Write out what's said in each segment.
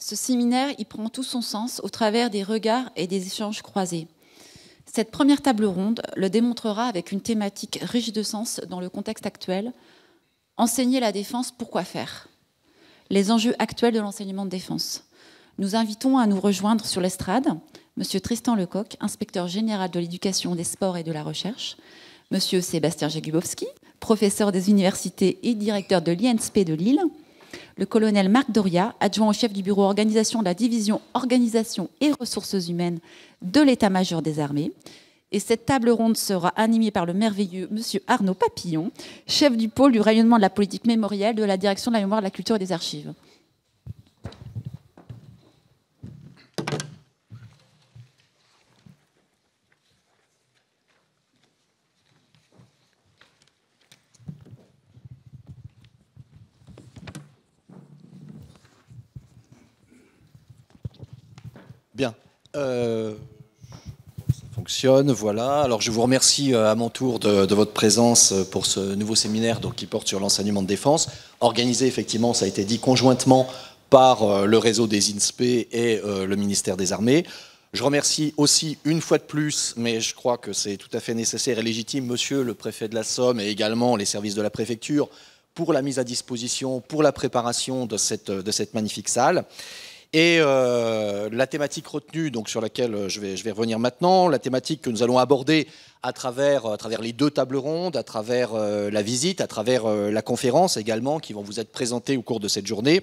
Ce séminaire, il prend tout son sens au travers des regards et des échanges croisés. Cette première table ronde le démontrera avec une thématique riche de sens dans le contexte actuel. Enseigner la défense, pourquoi faire? Les enjeux actuels de l'enseignement de défense. Nous invitons à nous rejoindre sur l'estrade M. Tristan Lecoq, inspecteur général de l'éducation, des sports et de la recherche, M. Sébastien Jakubowski, professeur des universités et directeur de l'INSP de Lille, le colonel Marc Doria, adjoint au chef du bureau organisation de la division organisation et ressources humaines de l'état-major des armées. Et cette table ronde sera animée par le merveilleux M. Arnaud Papillon, chef du pôle du rayonnement de la politique mémorielle de la direction de la mémoire, de la culture et des archives. Bien. Ça fonctionne, voilà. Alors je vous remercie à mon tour de votre présence pour ce nouveau séminaire donc, qui porte sur l'enseignement de défense, organisé effectivement, ça a été dit, conjointement par le réseau des INSP et le ministère des Armées. Je remercie aussi une fois de plus, mais je crois que c'est tout à fait nécessaire et légitime, monsieur le préfet de la Somme et également les services de la préfecture pour la mise à disposition, pour la préparation de cette magnifique salle. Et la thématique retenue, donc sur laquelle je vais revenir maintenant, la thématique que nous allons aborder à travers les deux tables rondes, à travers la visite, à travers la conférence également, qui vont vous être présentées au cours de cette journée,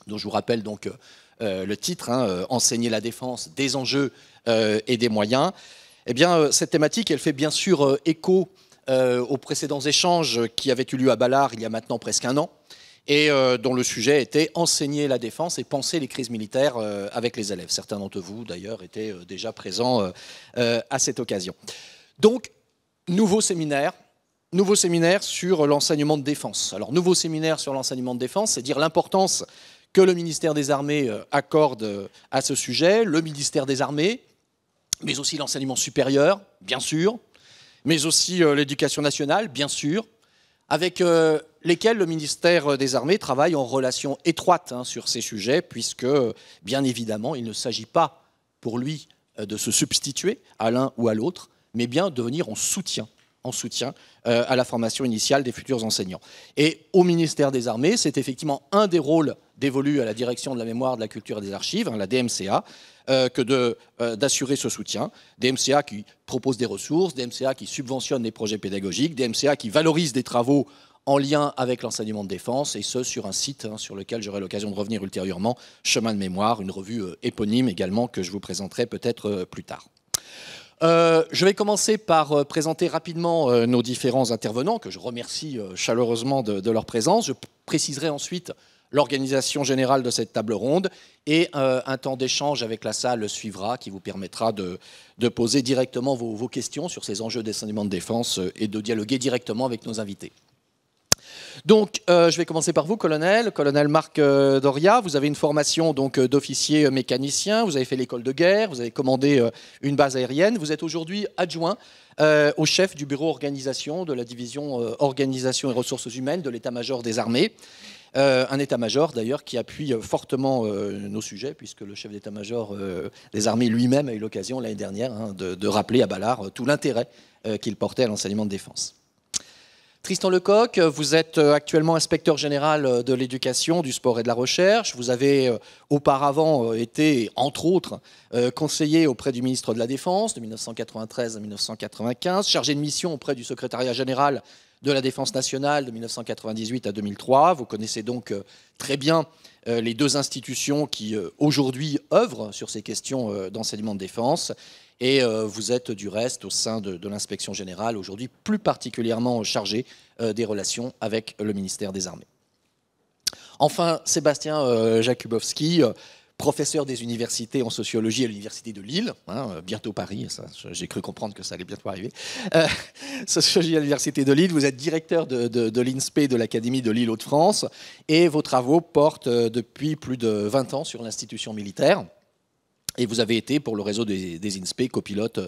dont je vous rappelle donc le titre, Enseigner la défense, des enjeux et des moyens. Eh bien, cette thématique, elle fait bien sûr écho aux précédents échanges qui avaient eu lieu à Ballard il y a maintenant presque un an, et dont le sujet était enseigner la défense et penser les crises militaires avec les élèves. Certains d'entre vous, d'ailleurs, étaient déjà présents à cette occasion. Donc, nouveau séminaire sur l'enseignement de défense. Alors, nouveau séminaire sur l'enseignement de défense, c'est dire l'importance que le ministère des Armées accorde à ce sujet, le ministère des Armées, mais aussi l'enseignement supérieur, bien sûr, mais aussi l'éducation nationale, bien sûr, avec lesquels le ministère des Armées travaille en relation étroite sur ces sujets, puisque, bien évidemment, il ne s'agit pas pour lui de se substituer à l'un ou à l'autre, mais bien de venir en soutien à la formation initiale des futurs enseignants. Et au ministère des Armées, c'est effectivement un des rôles dévolus à la direction de la mémoire, de la culture et des archives, la DMCA, que d'assurer ce soutien. DMCA qui propose des ressources, DMCA qui subventionne des projets pédagogiques, DMCA qui valorise des travaux en lien avec l'enseignement de défense, et ce, sur un site sur lequel j'aurai l'occasion de revenir ultérieurement, Chemin de mémoire, une revue éponyme également que je vous présenterai peut-être plus tard. Je vais commencer par présenter rapidement nos différents intervenants, que je remercie chaleureusement de leur présence. Je préciserai ensuite l'organisation générale de cette table ronde, et un temps d'échange avec la salle suivra qui vous permettra de poser directement vos questions sur ces enjeux d'enseignement de défense et de dialoguer directement avec nos invités. Donc, je vais commencer par vous, colonel Marc Doria. Vous avez une formation d'officier mécanicien, vous avez fait l'école de guerre, vous avez commandé une base aérienne. Vous êtes aujourd'hui adjoint au chef du bureau organisation de la division organisation et ressources humaines de l'état-major des armées. Un état-major d'ailleurs qui appuie fortement nos sujets, puisque le chef d'état-major des armées lui-même a eu l'occasion l'année dernière de rappeler à Ballard tout l'intérêt qu'il portait à l'enseignement de défense. Tristan Lecoq, vous êtes actuellement inspecteur général de l'éducation, du sport et de la recherche. Vous avez auparavant été, entre autres, conseiller auprès du ministre de la Défense de 1993 à 1995, chargé de mission auprès du secrétariat général de la Défense nationale de 1998 à 2003. Vous connaissez donc très bien les deux institutions qui aujourd'hui œuvrent sur ces questions d'enseignement de défense. Et vous êtes du reste au sein de l'inspection générale, aujourd'hui plus particulièrement chargé des relations avec le ministère des Armées. Enfin, Sébastien Jakubowski, professeur des universités en sociologie à l'université de Lille, bientôt Paris, j'ai cru comprendre que ça allait bientôt arriver. Sociologie à l'université de Lille, vous êtes directeur de l'INSP de l'Académie de Lille Hauts-de-France, et vos travaux portent depuis plus de 20 ans sur l'institution militaire. Et vous avez été, pour le réseau des INSP, copilote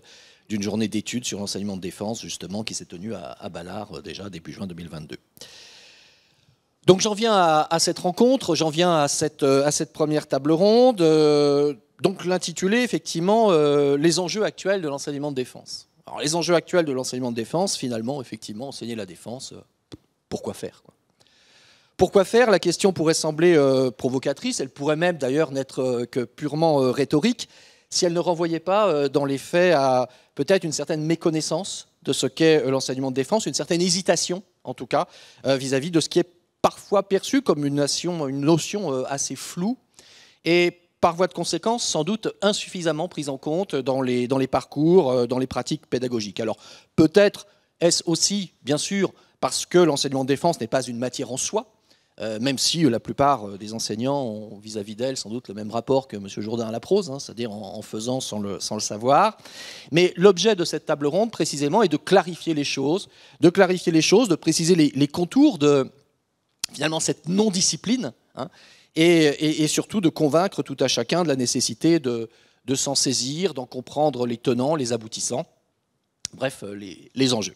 d'une journée d'études sur l'enseignement de défense, justement, qui s'est tenue à Ballard déjà début juin 2022. Donc j'en viens à cette rencontre, j'en viens à cette première table ronde. Donc l'intitulé, effectivement, les enjeux actuels de l'enseignement de défense. Alors les enjeux actuels de l'enseignement de défense, finalement, effectivement, enseigner la défense, pourquoi faire, quoi. Pourquoi faire? La question pourrait sembler provocatrice, elle pourrait même d'ailleurs n'être que purement rhétorique, si elle ne renvoyait pas dans les faits à peut-être une certaine méconnaissance de ce qu'est l'enseignement de défense, une certaine hésitation, en tout cas, vis-à-vis de ce qui est parfois perçu comme une notion assez floue, et par voie de conséquence, sans doute insuffisamment prise en compte dans les parcours, dans les pratiques pédagogiques. Alors peut-être est-ce aussi, bien sûr, parce que l'enseignement de défense n'est pas une matière en soi, même si la plupart des enseignants ont vis-à-vis d'elle sans doute le même rapport que M. Jourdain à la prose, hein, c'est-à-dire en faisant sans le savoir. Mais l'objet de cette table ronde, précisément, est de clarifier les choses, de préciser les contours de, finalement, cette non-discipline, hein, et surtout de convaincre tout à chacun de la nécessité de s'en saisir, d'en comprendre les tenants, les aboutissants, bref, les enjeux.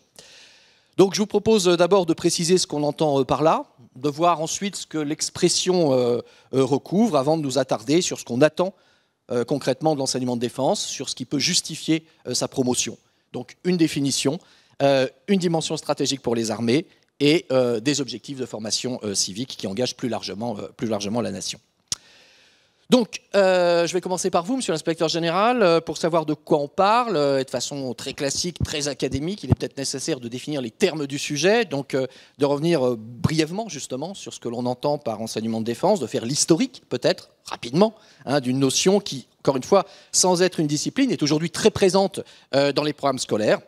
Donc je vous propose d'abord de préciser ce qu'on entend par là, de voir ensuite ce que l'expression recouvre, avant de nous attarder sur ce qu'on attend concrètement de l'enseignement de défense, sur ce qui peut justifier sa promotion. Donc une définition, une dimension stratégique pour les armées et des objectifs de formation civique qui engagent plus largement la nation. Donc, je vais commencer par vous, monsieur l'inspecteur général, pour savoir de quoi on parle, et de façon très classique, très académique. Il est peut-être nécessaire de définir les termes du sujet, donc de revenir brièvement, justement, sur ce que l'on entend par enseignement de défense, de faire l'historique, peut-être, rapidement, hein, d'une notion qui, encore une fois, sans être une discipline, est aujourd'hui très présente dans les programmes scolaires.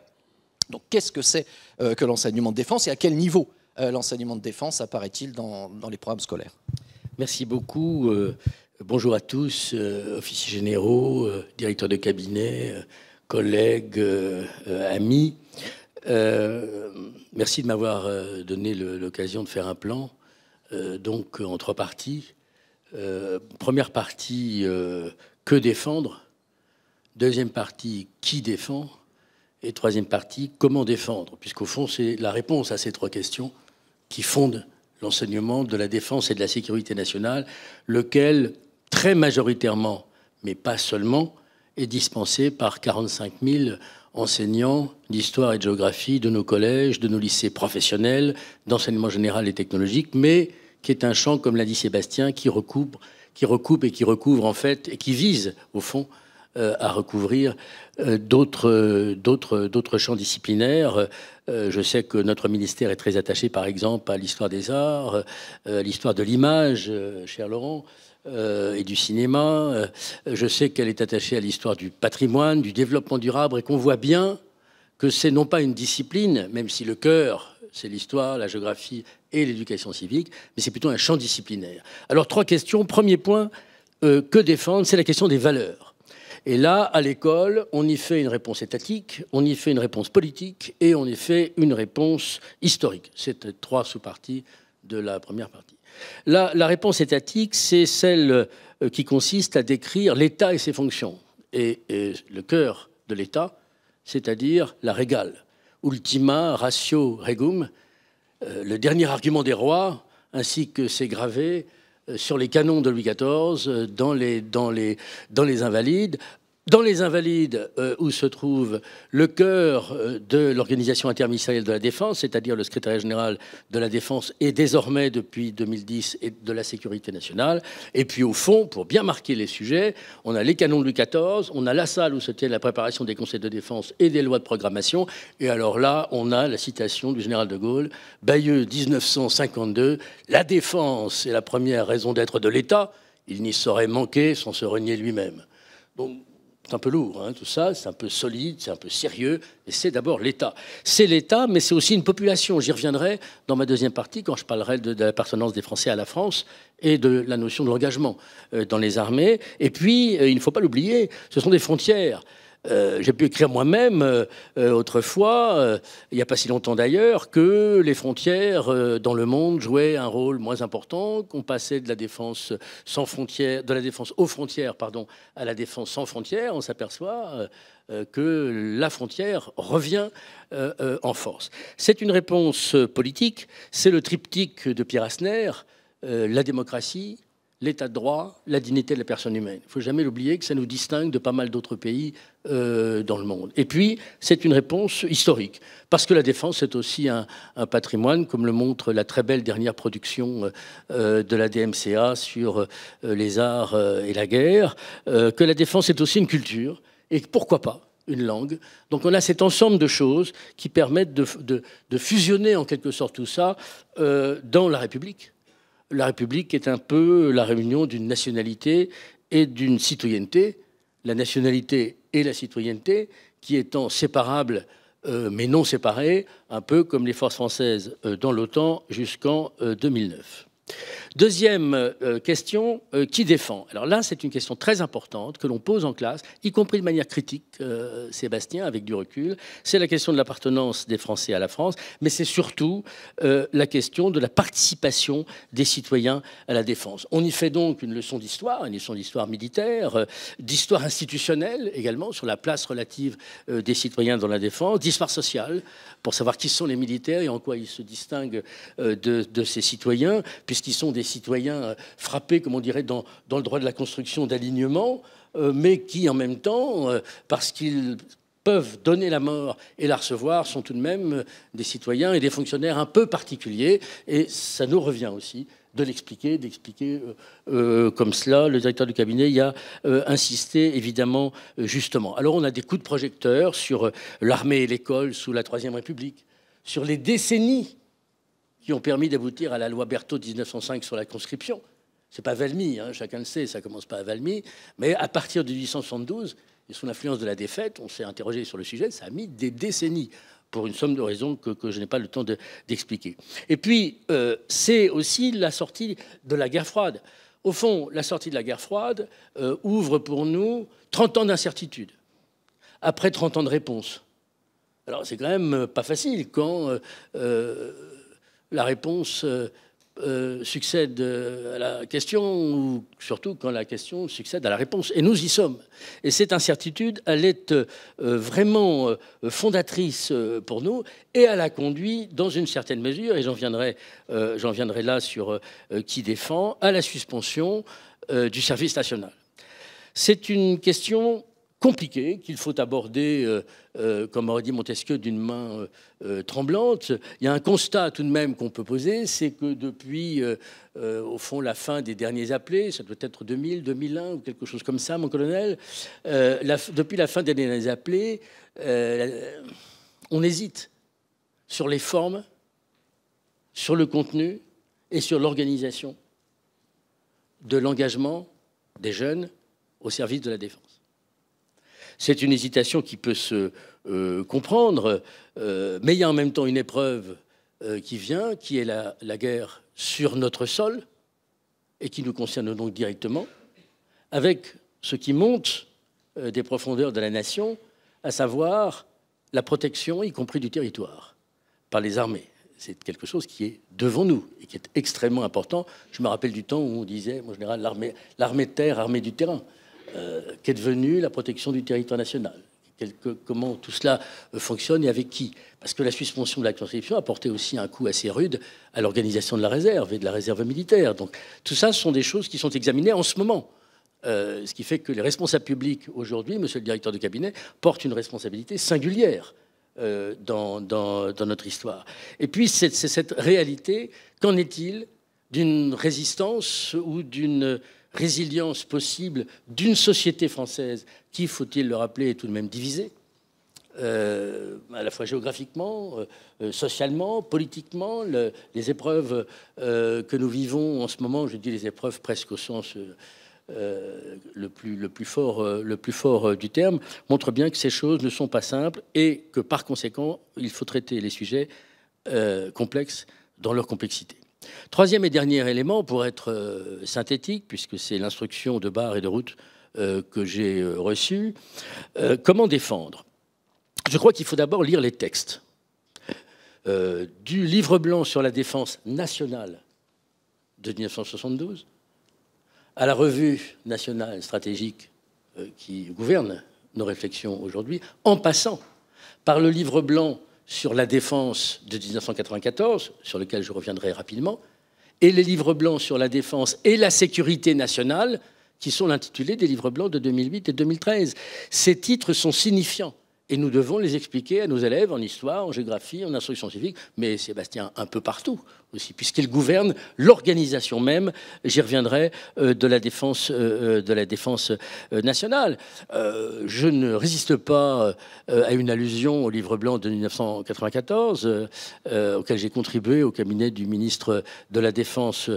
Donc, qu'est-ce que c'est que l'enseignement de défense et à quel niveau l'enseignement de défense apparaît-il dans les programmes scolaires? Merci beaucoup. Bonjour à tous, officiers généraux, directeurs de cabinet, collègues, amis. Merci de m'avoir donné l'occasion de faire un plan, donc en 3 parties. Première partie, que défendre? Deuxième partie, qui défend? Et troisième partie, comment défendre? Puisqu'au fond, c'est la réponse à ces 3 questions qui fondent l'enseignement de la défense et de la sécurité nationale, lequel, très majoritairement, mais pas seulement, est dispensé par 45 000 enseignants d'histoire et de géographie de nos collèges, de nos lycées professionnels, d'enseignement général et technologique, mais qui est un champ, comme l'a dit Sébastien, qui recoupe et qui recouvre en fait, et qui vise, au fond, à recouvrir d'autres champs disciplinaires. Je sais que notre ministère est très attaché, par exemple, à l'histoire des arts, à l'histoire de l'image, cher Laurent, et du cinéma. Je sais qu'elle est attachée à l'histoire du patrimoine, du développement durable, et qu'on voit bien que c'est non pas une discipline, même si le cœur, c'est l'histoire, la géographie et l'éducation civique, mais c'est plutôt un champ disciplinaire. Alors, 3 questions. Premier point, que défendre? C'est la question des valeurs. Et là, à l'école, on y fait une réponse étatique, on y fait une réponse politique et on y fait une réponse historique. C'est 3 sous-parties de la première partie. La réponse étatique, c'est celle qui consiste à décrire l'État et ses fonctions. Et le cœur de l'État, c'est-à-dire la régale. Ultima ratio regum, le dernier argument des rois, ainsi que c'est gravé sur les canons de Louis XIV, dans les Invalides. Dans les Invalides, où se trouve le cœur de l'organisation interministérielle de la Défense, c'est-à-dire le secrétariat général de la Défense et désormais, depuis 2010, et de la Sécurité nationale. Et puis, au fond, pour bien marquer les sujets, on a les canons de Louis XIV, on a la salle où se tient la préparation des conseils de défense et des lois de programmation. Et alors là, on a la citation du général de Gaulle, Bayeux 1952, « La défense est la première raison d'être de l'État. Il n'y saurait manquer sans se renier lui-même. » Donc, c'est un peu lourd, hein, tout ça, c'est un peu solide, c'est un peu sérieux, et c'est d'abord l'État. C'est l'État, mais c'est aussi une population. J'y reviendrai dans ma deuxième partie, quand je parlerai de l'appartenance des Français à la France et de la notion de l'engagement dans les armées. Et puis, il ne faut pas l'oublier, ce sont des frontières. J'ai pu écrire moi-même autrefois, il n'y a pas si longtemps d'ailleurs, que les frontières dans le monde jouaient un rôle moins important, qu'on passait de la défense sans frontières, de la défense aux frontières, pardon, à la défense sans frontières. On s'aperçoit que la frontière revient en force. C'est une réponse politique, c'est le triptyque de Pierre Asner, la démocratie, l'état de droit, la dignité de la personne humaine. Il ne faut jamais l'oublier que ça nous distingue de pas mal d'autres pays dans le monde. Et puis, c'est une réponse historique, parce que la défense est aussi un patrimoine, comme le montre la très belle dernière production de la DMCA sur les arts et la guerre, que la défense est aussi une culture, et pourquoi pas une langue. Donc on a cet ensemble de choses qui permettent de fusionner en quelque sorte tout ça dans la République. La République est un peu la réunion d'une nationalité et d'une citoyenneté. La nationalité et la citoyenneté qui étant séparables mais non séparées, un peu comme les forces françaises dans l'OTAN jusqu'en 2009. Deuxième question, qui défend? Alors là, c'est une question très importante que l'on pose en classe, y compris de manière critique, Sébastien, avec du recul. C'est la question de l'appartenance des Français à la France, mais c'est surtout la question de la participation des citoyens à la défense. On y fait donc une leçon d'histoire militaire, d'histoire institutionnelle également, sur la place relative des citoyens dans la défense, d'histoire sociale, pour savoir qui sont les militaires et en quoi ils se distinguent de ces citoyens, puisqu'ils sont des citoyens frappés, comme on dirait, dans le droit de la construction d'alignement, mais qui, en même temps, parce qu'ils peuvent donner la mort et la recevoir, sont tout de même des citoyens et des fonctionnaires un peu particuliers. Et ça nous revient aussi de l'expliquer, d'expliquer comme cela. Le directeur du cabinet y a insisté, évidemment, justement. Alors, on a des coups de projecteur sur l'armée et l'école sous la Troisième République, sur les décennies qui ont permis d'aboutir à la loi Berthaud de 1905 sur la conscription. C'est pas Valmy, hein, chacun le sait, ça commence pas à Valmy, mais à partir de 1872, et sous l'influence de la défaite, on s'est interrogé sur le sujet, ça a mis des décennies, pour une somme de raisons que je n'ai pas le temps d'expliquer. Et puis, c'est aussi la sortie de la guerre froide. Au fond, la sortie de la guerre froide ouvre pour nous 30 ans d'incertitude, après 30 ans de réponse. Alors, c'est quand même pas facile quand la réponse succède à la question, ou surtout quand la question succède à la réponse. Et nous y sommes. Et cette incertitude, elle est vraiment fondatrice pour nous, et elle a conduit, dans une certaine mesure, et j'en viendrai là sur qui défend, à la suspension du service national. C'est une question compliqué, qu'il faut aborder, comme aurait dit Montesquieu, d'une main tremblante. Il y a un constat tout de même qu'on peut poser, c'est que depuis, au fond, la fin des derniers appelés, ça doit être 2000, 2001 ou quelque chose comme ça, mon colonel, depuis la fin des derniers appelés, on hésite sur les formes, sur le contenu et sur l'organisation de l'engagement des jeunes au service de la défense. C'est une hésitation qui peut se comprendre, mais il y a en même temps une épreuve qui vient, qui est la guerre sur notre sol, et qui nous concerne donc directement, avec ce qui monte des profondeurs de la nation, à savoir la protection, y compris du territoire, par les armées. C'est quelque chose qui est devant nous et qui est extrêmement important. Je me rappelle du temps où on disait, en général, l'armée de terre, armée du terrain. Qu'est devenue la protection du territoire national, comment tout cela fonctionne et avec qui. Parce que la suspension de la conscription a porté aussi un coup assez rude à l'organisation de la réserve et de la réserve militaire. Donc tout ça, ce sont des choses qui sont examinées en ce moment. Ce qui fait que les responsables publics aujourd'hui, monsieur le directeur de cabinet, portent une responsabilité singulière dans notre histoire. Et puis c'est cette réalité, qu'en est-il d'une résistance ou d'une résilience possible d'une société française qui, faut-il le rappeler, est tout de même divisée, à la fois géographiquement, socialement, politiquement. Les épreuves que nous vivons en ce moment, je dis les épreuves presque au sens le plus fort du terme, montrent bien que ces choses ne sont pas simples et que, par conséquent, il faut traiter les sujets complexes dans leur complexité. Troisième et dernier élément, pour être synthétique, puisque c'est l'instruction de barre et de route que j'ai reçus. Comment défendre? Je crois qu'il faut d'abord lire les textes. Du livre blanc sur la défense nationale de 1972 à la revue nationale stratégique qui gouverne nos réflexions aujourd'hui, en passant par le livre blanc sur la défense de 1994, sur lequel je reviendrai rapidement, et les livres blancs sur la défense et la sécurité nationale, qui sont l'intitulé des livres blancs de 2008 et 2013. Ces titres sont signifiants. Et nous devons les expliquer à nos élèves en histoire, en géographie, en instruction civique, mais Sébastien, un peu partout aussi, puisqu'il gouverne l'organisation même, j'y reviendrai, de la défense nationale. Je ne résiste pas à une allusion au livre blanc de 1994, auquel j'ai contribué au cabinet du ministre de la Défense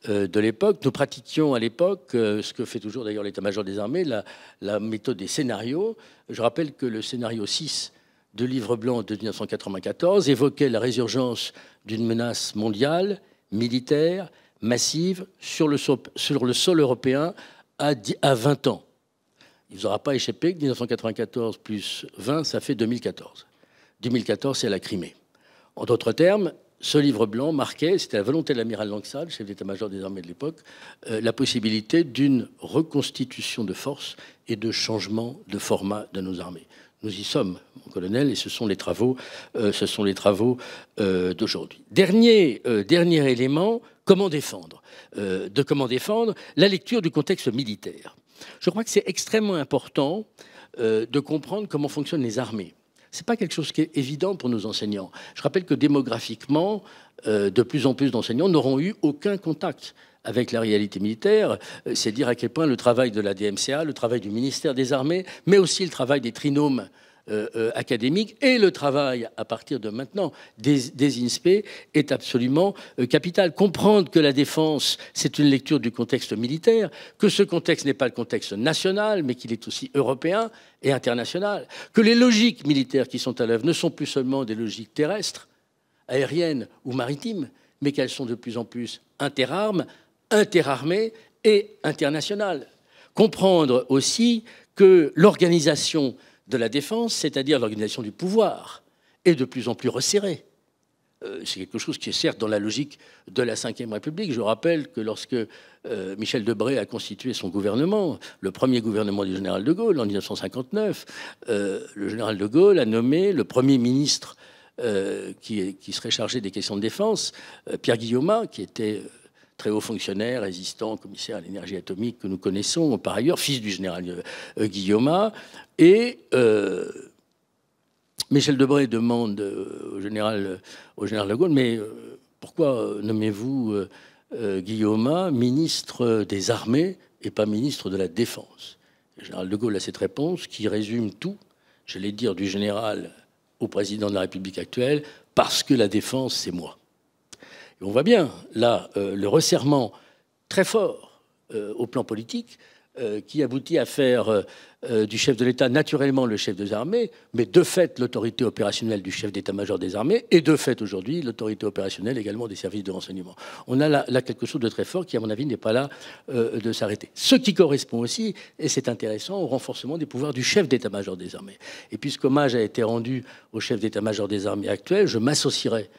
de l'époque. Nous pratiquions à l'époque, ce que fait toujours d'ailleurs l'état-major des armées, la méthode des scénarios. Je rappelle que le scénario 6 de livre blanc de 1994 évoquait la résurgence d'une menace mondiale, militaire, massive, sur le sol européen à 20 ans. Il ne vous aura pas échappé que 1994 plus 20, ça fait 2014. 2014, c'est la Crimée. En d'autres termes, ce livre blanc marquait, c'était la volonté de l'amiral Langsat, chef d'état-major des armées de l'époque, la possibilité d'une reconstitution de force et de changement de format de nos armées. Nous y sommes, mon colonel, et ce sont les travaux d'aujourd'hui. Dernier élément, comment défendre comment défendre la lecture du contexte militaire. Je crois que c'est extrêmement important de comprendre comment fonctionnent les armées. Ce n'est pas quelque chose qui est évident pour nos enseignants. Je rappelle que démographiquement, de plus en plus d'enseignants n'auront eu aucun contact avec la réalité militaire. C'est dire à quel point le travail de la DMCA, le travail du ministère des Armées, mais aussi le travail des trinômes académiques et le travail, à partir de maintenant, des INSPE est absolument capital. Comprendre que la défense, c'est une lecture du contexte militaire, que ce contexte n'est pas le contexte national, mais qu'il est aussi européen et international, que les logiques militaires qui sont à l'œuvre ne sont plus seulement des logiques terrestres, aériennes ou maritimes, mais qu'elles sont de plus en plus interarmes, interarmées et internationales. Comprendre aussi que l'organisation de la défense, c'est-à-dire l'organisation du pouvoir, est de plus en plus resserrée. C'est quelque chose qui est certes dans la logique de la Ve République. Je rappelle que lorsque Michel Debré a constitué son gouvernement, le premier gouvernement du général de Gaulle en 1959, le général de Gaulle a nommé le premier ministre qui serait chargé des questions de défense, Pierre Guillaumat, qui était très haut fonctionnaire, résistant, commissaire à l'énergie atomique que nous connaissons, par ailleurs, fils du général Guillaumat. Et Michel Debré demande au général de Gaulle, mais pourquoi nommez-vous Guillaumat ministre des Armées et pas ministre de la Défense? Le général de Gaulle a cette réponse qui résume tout, j'allais dire du général au président de la République actuelle, parce que la défense, c'est moi. Et on voit bien, là, le resserrement très fort au plan politique qui aboutit à faire du chef de l'État naturellement le chef des armées, mais de fait l'autorité opérationnelle du chef d'état-major des armées et de fait aujourd'hui l'autorité opérationnelle également des services de renseignement. On a là quelque chose de très fort qui, à mon avis, n'est pas là de s'arrêter. Ce qui correspond aussi, et c'est intéressant, au renforcement des pouvoirs du chef d'état-major des armées. Et puisque hommage a été rendu au chef d'état-major des armées actuel, je m'associerai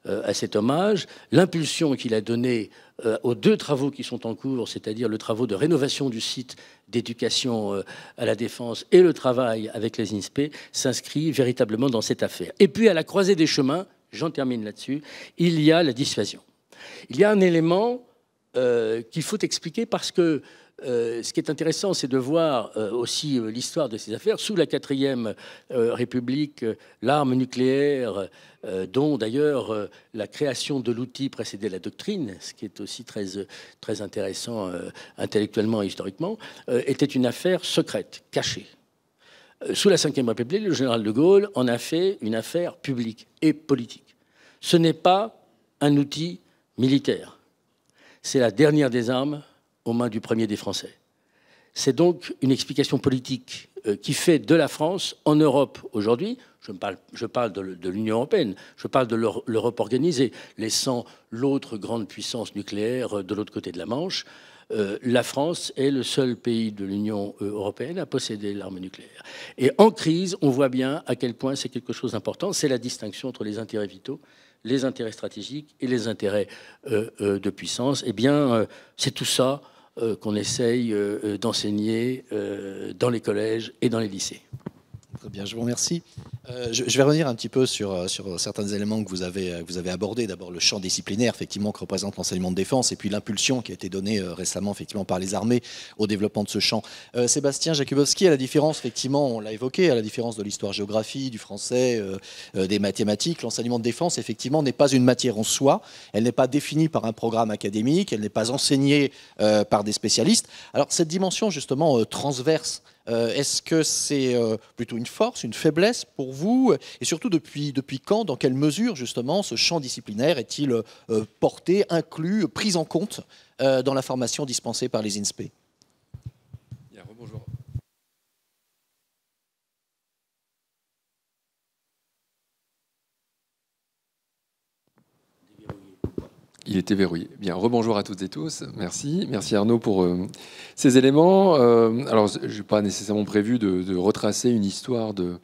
à cet hommage, l'impulsion qu'il a donnée aux deux travaux qui sont en cours, c'est-à-dire le travail de rénovation du site d'éducation à la défense et le travail avec les INSPE, s'inscrit véritablement dans cette affaire. Et puis, à la croisée des chemins, j'en termine là-dessus, il y a la dissuasion. Il y a un élément qu'il faut expliquer parce que ce qui est intéressant, c'est de voir aussi l'histoire de ces affaires. Sous la 4e République, l'arme nucléaire, dont d'ailleurs la création de l'outil précédait la doctrine, ce qui est aussi très intéressant intellectuellement et historiquement, était une affaire secrète, cachée. Sous la Ve République, le général de Gaulle en a fait une affaire publique et politique. Ce n'est pas un outil militaire. C'est la dernière des armes aux mains du premier des Français. C'est donc une explication politique qui fait de la France, en Europe aujourd'hui, je parle de l'Union européenne, je parle de l'Europe organisée, laissant l'autre grande puissance nucléaire de l'autre côté de la Manche, la France est le seul pays de l'Union européenne à posséder l'arme nucléaire. Et en crise, on voit bien à quel point c'est quelque chose d'important. C'est la distinction entre les intérêts vitaux, les intérêts stratégiques et les intérêts de puissance. Eh bien, c'est tout ça qu'on essaye d'enseigner dans les collèges et dans les lycées. Très bien, je vous remercie. Je vais revenir un petit peu sur certains éléments que vous avez abordés. D'abord, le champ disciplinaire, effectivement, que représente l'enseignement de défense, et puis l'impulsion qui a été donnée récemment, effectivement, par les armées au développement de ce champ. Sébastien Jakubowski, à la différence, effectivement, on l'a évoqué, à la différence de l'histoire-géographie, du français, des mathématiques, l'enseignement de défense, effectivement, n'est pas une matière en soi. Elle n'est pas définie par un programme académique, elle n'est pas enseignée par des spécialistes. Alors, cette dimension, justement, transverse, est-ce que c'est plutôt une force, une faiblesse pour vous? Et surtout, depuis quand, dans quelle mesure, justement, ce champ disciplinaire est-il porté, inclus, pris en compte dans la formation dispensée par les INSPE? Bien, rebonjour. Il était verrouillé. Bien, rebonjour à toutes et tous. Merci. Merci Arnaud pour ces éléments. Alors, je n'ai pas nécessairement prévu de retracer une histoire de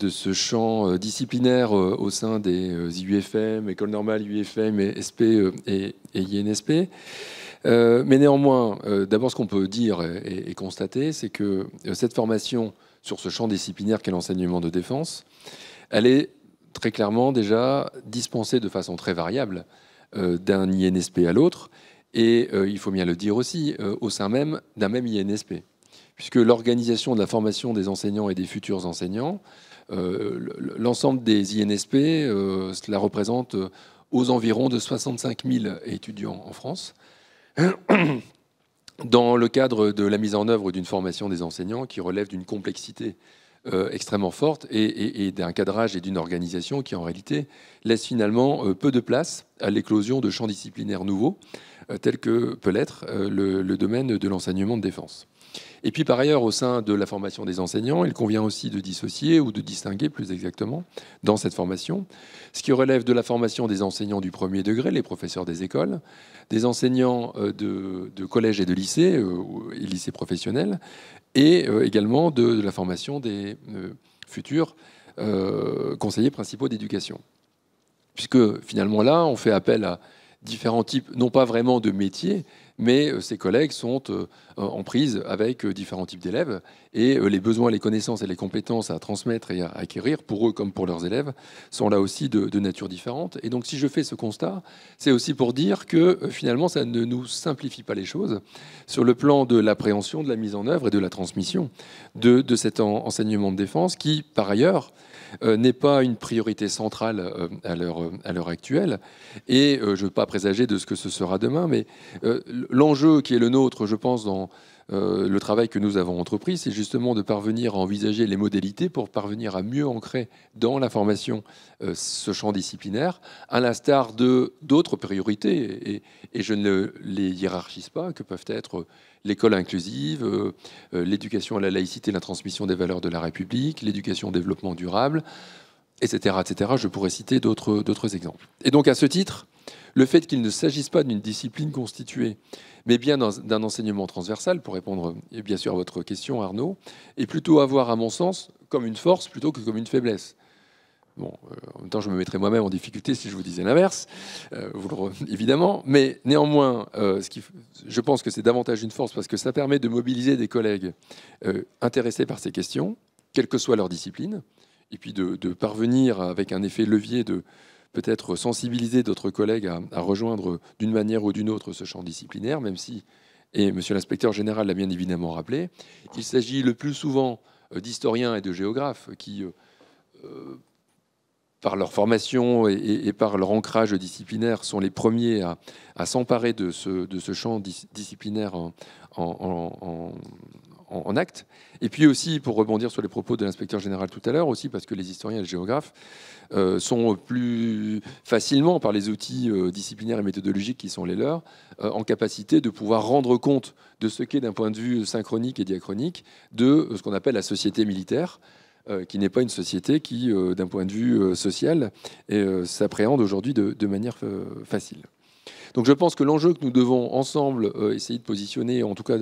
ce champ disciplinaire au sein des IUFM, École normale, UFM, SP et INSP. Mais néanmoins, d'abord, ce qu'on peut dire et constater, c'est que cette formation sur ce champ disciplinaire qu'est l'enseignement de défense, elle est très clairement déjà dispensée de façon très variable d'un INSP à l'autre, et il faut bien le dire aussi, au sein même d'un même INSP, puisque l'organisation de la formation des enseignants et des futurs enseignants, l'ensemble des INSP, cela représente aux environs de 65 000 étudiants en France, dans le cadre de la mise en œuvre d'une formation des enseignants qui relève d'une complexité extrêmement forte et d'un cadrage et d'une organisation qui en réalité laisse finalement peu de place à l'éclosion de champs disciplinaires nouveaux tels que peut l'être le domaine de l'enseignement de défense. Et puis par ailleurs, au sein de la formation des enseignants, il convient aussi de dissocier ou de distinguer plus exactement dans cette formation ce qui relève de la formation des enseignants du premier degré, les professeurs des écoles, des enseignants de collège et de lycée, et lycées professionnels, et également de la formation des futurs conseillers principaux d'éducation. Puisque finalement là, on fait appel à différents types, non pas vraiment de métiers, mais ces collègues sont en prise avec différents types d'élèves, et les besoins, les connaissances et les compétences à transmettre et à acquérir, pour eux comme pour leurs élèves, sont là aussi de nature différente. Et donc si je fais ce constat, c'est aussi pour dire que finalement ça ne nous simplifie pas les choses sur le plan de l'appréhension, de la mise en œuvre et de la transmission de cet enseignement de défense qui, par ailleurs, n'est pas une priorité centrale à l'heure actuelle. Et je ne veux pas présager de ce que ce sera demain, mais l'enjeu qui est le nôtre, je pense, dans le travail que nous avons entrepris, c'est justement de parvenir à envisager les modalités pour parvenir à mieux ancrer dans la formation ce champ disciplinaire, à l'instar d'autres priorités, et je ne les hiérarchise pas, que peuvent être l'école inclusive, l'éducation à la laïcité et la transmission des valeurs de la République, l'éducation au développement durable, etc., etc. Je pourrais citer d'autres exemples. Et donc, à ce titre, le fait qu'il ne s'agisse pas d'une discipline constituée, mais bien d'un enseignement transversal, pour répondre bien sûr à votre question, Arnaud, est plutôt à voir, à mon sens, comme une force plutôt que comme une faiblesse. Bon, en même temps, je me mettrais moi-même en difficulté si je vous disais l'inverse, évidemment. Mais néanmoins, je pense que c'est davantage une force parce que ça permet de mobiliser des collègues intéressés par ces questions, quelle que soit leur discipline, et puis de parvenir avec un effet levier de peut-être sensibiliser d'autres collègues à rejoindre d'une manière ou d'une autre ce champ disciplinaire, même si, et monsieur l'inspecteur général l'a bien évidemment rappelé, il s'agit le plus souvent d'historiens et de géographes qui, par leur formation et par leur ancrage disciplinaire, sont les premiers à s'emparer de ce champ disciplinaire en acte. Et puis aussi, pour rebondir sur les propos de l'inspecteur général tout à l'heure, aussi parce que les historiens et les géographes sont plus facilement, par les outils disciplinaires et méthodologiques qui sont les leurs, en capacité de pouvoir rendre compte de ce qu'est d'un point de vue synchronique et diachronique de ce qu'on appelle la société militaire, qui n'est pas une société qui, d'un point de vue social, s'appréhende aujourd'hui de manière facile. Donc je pense que l'enjeu que nous devons ensemble essayer de positionner, en tout cas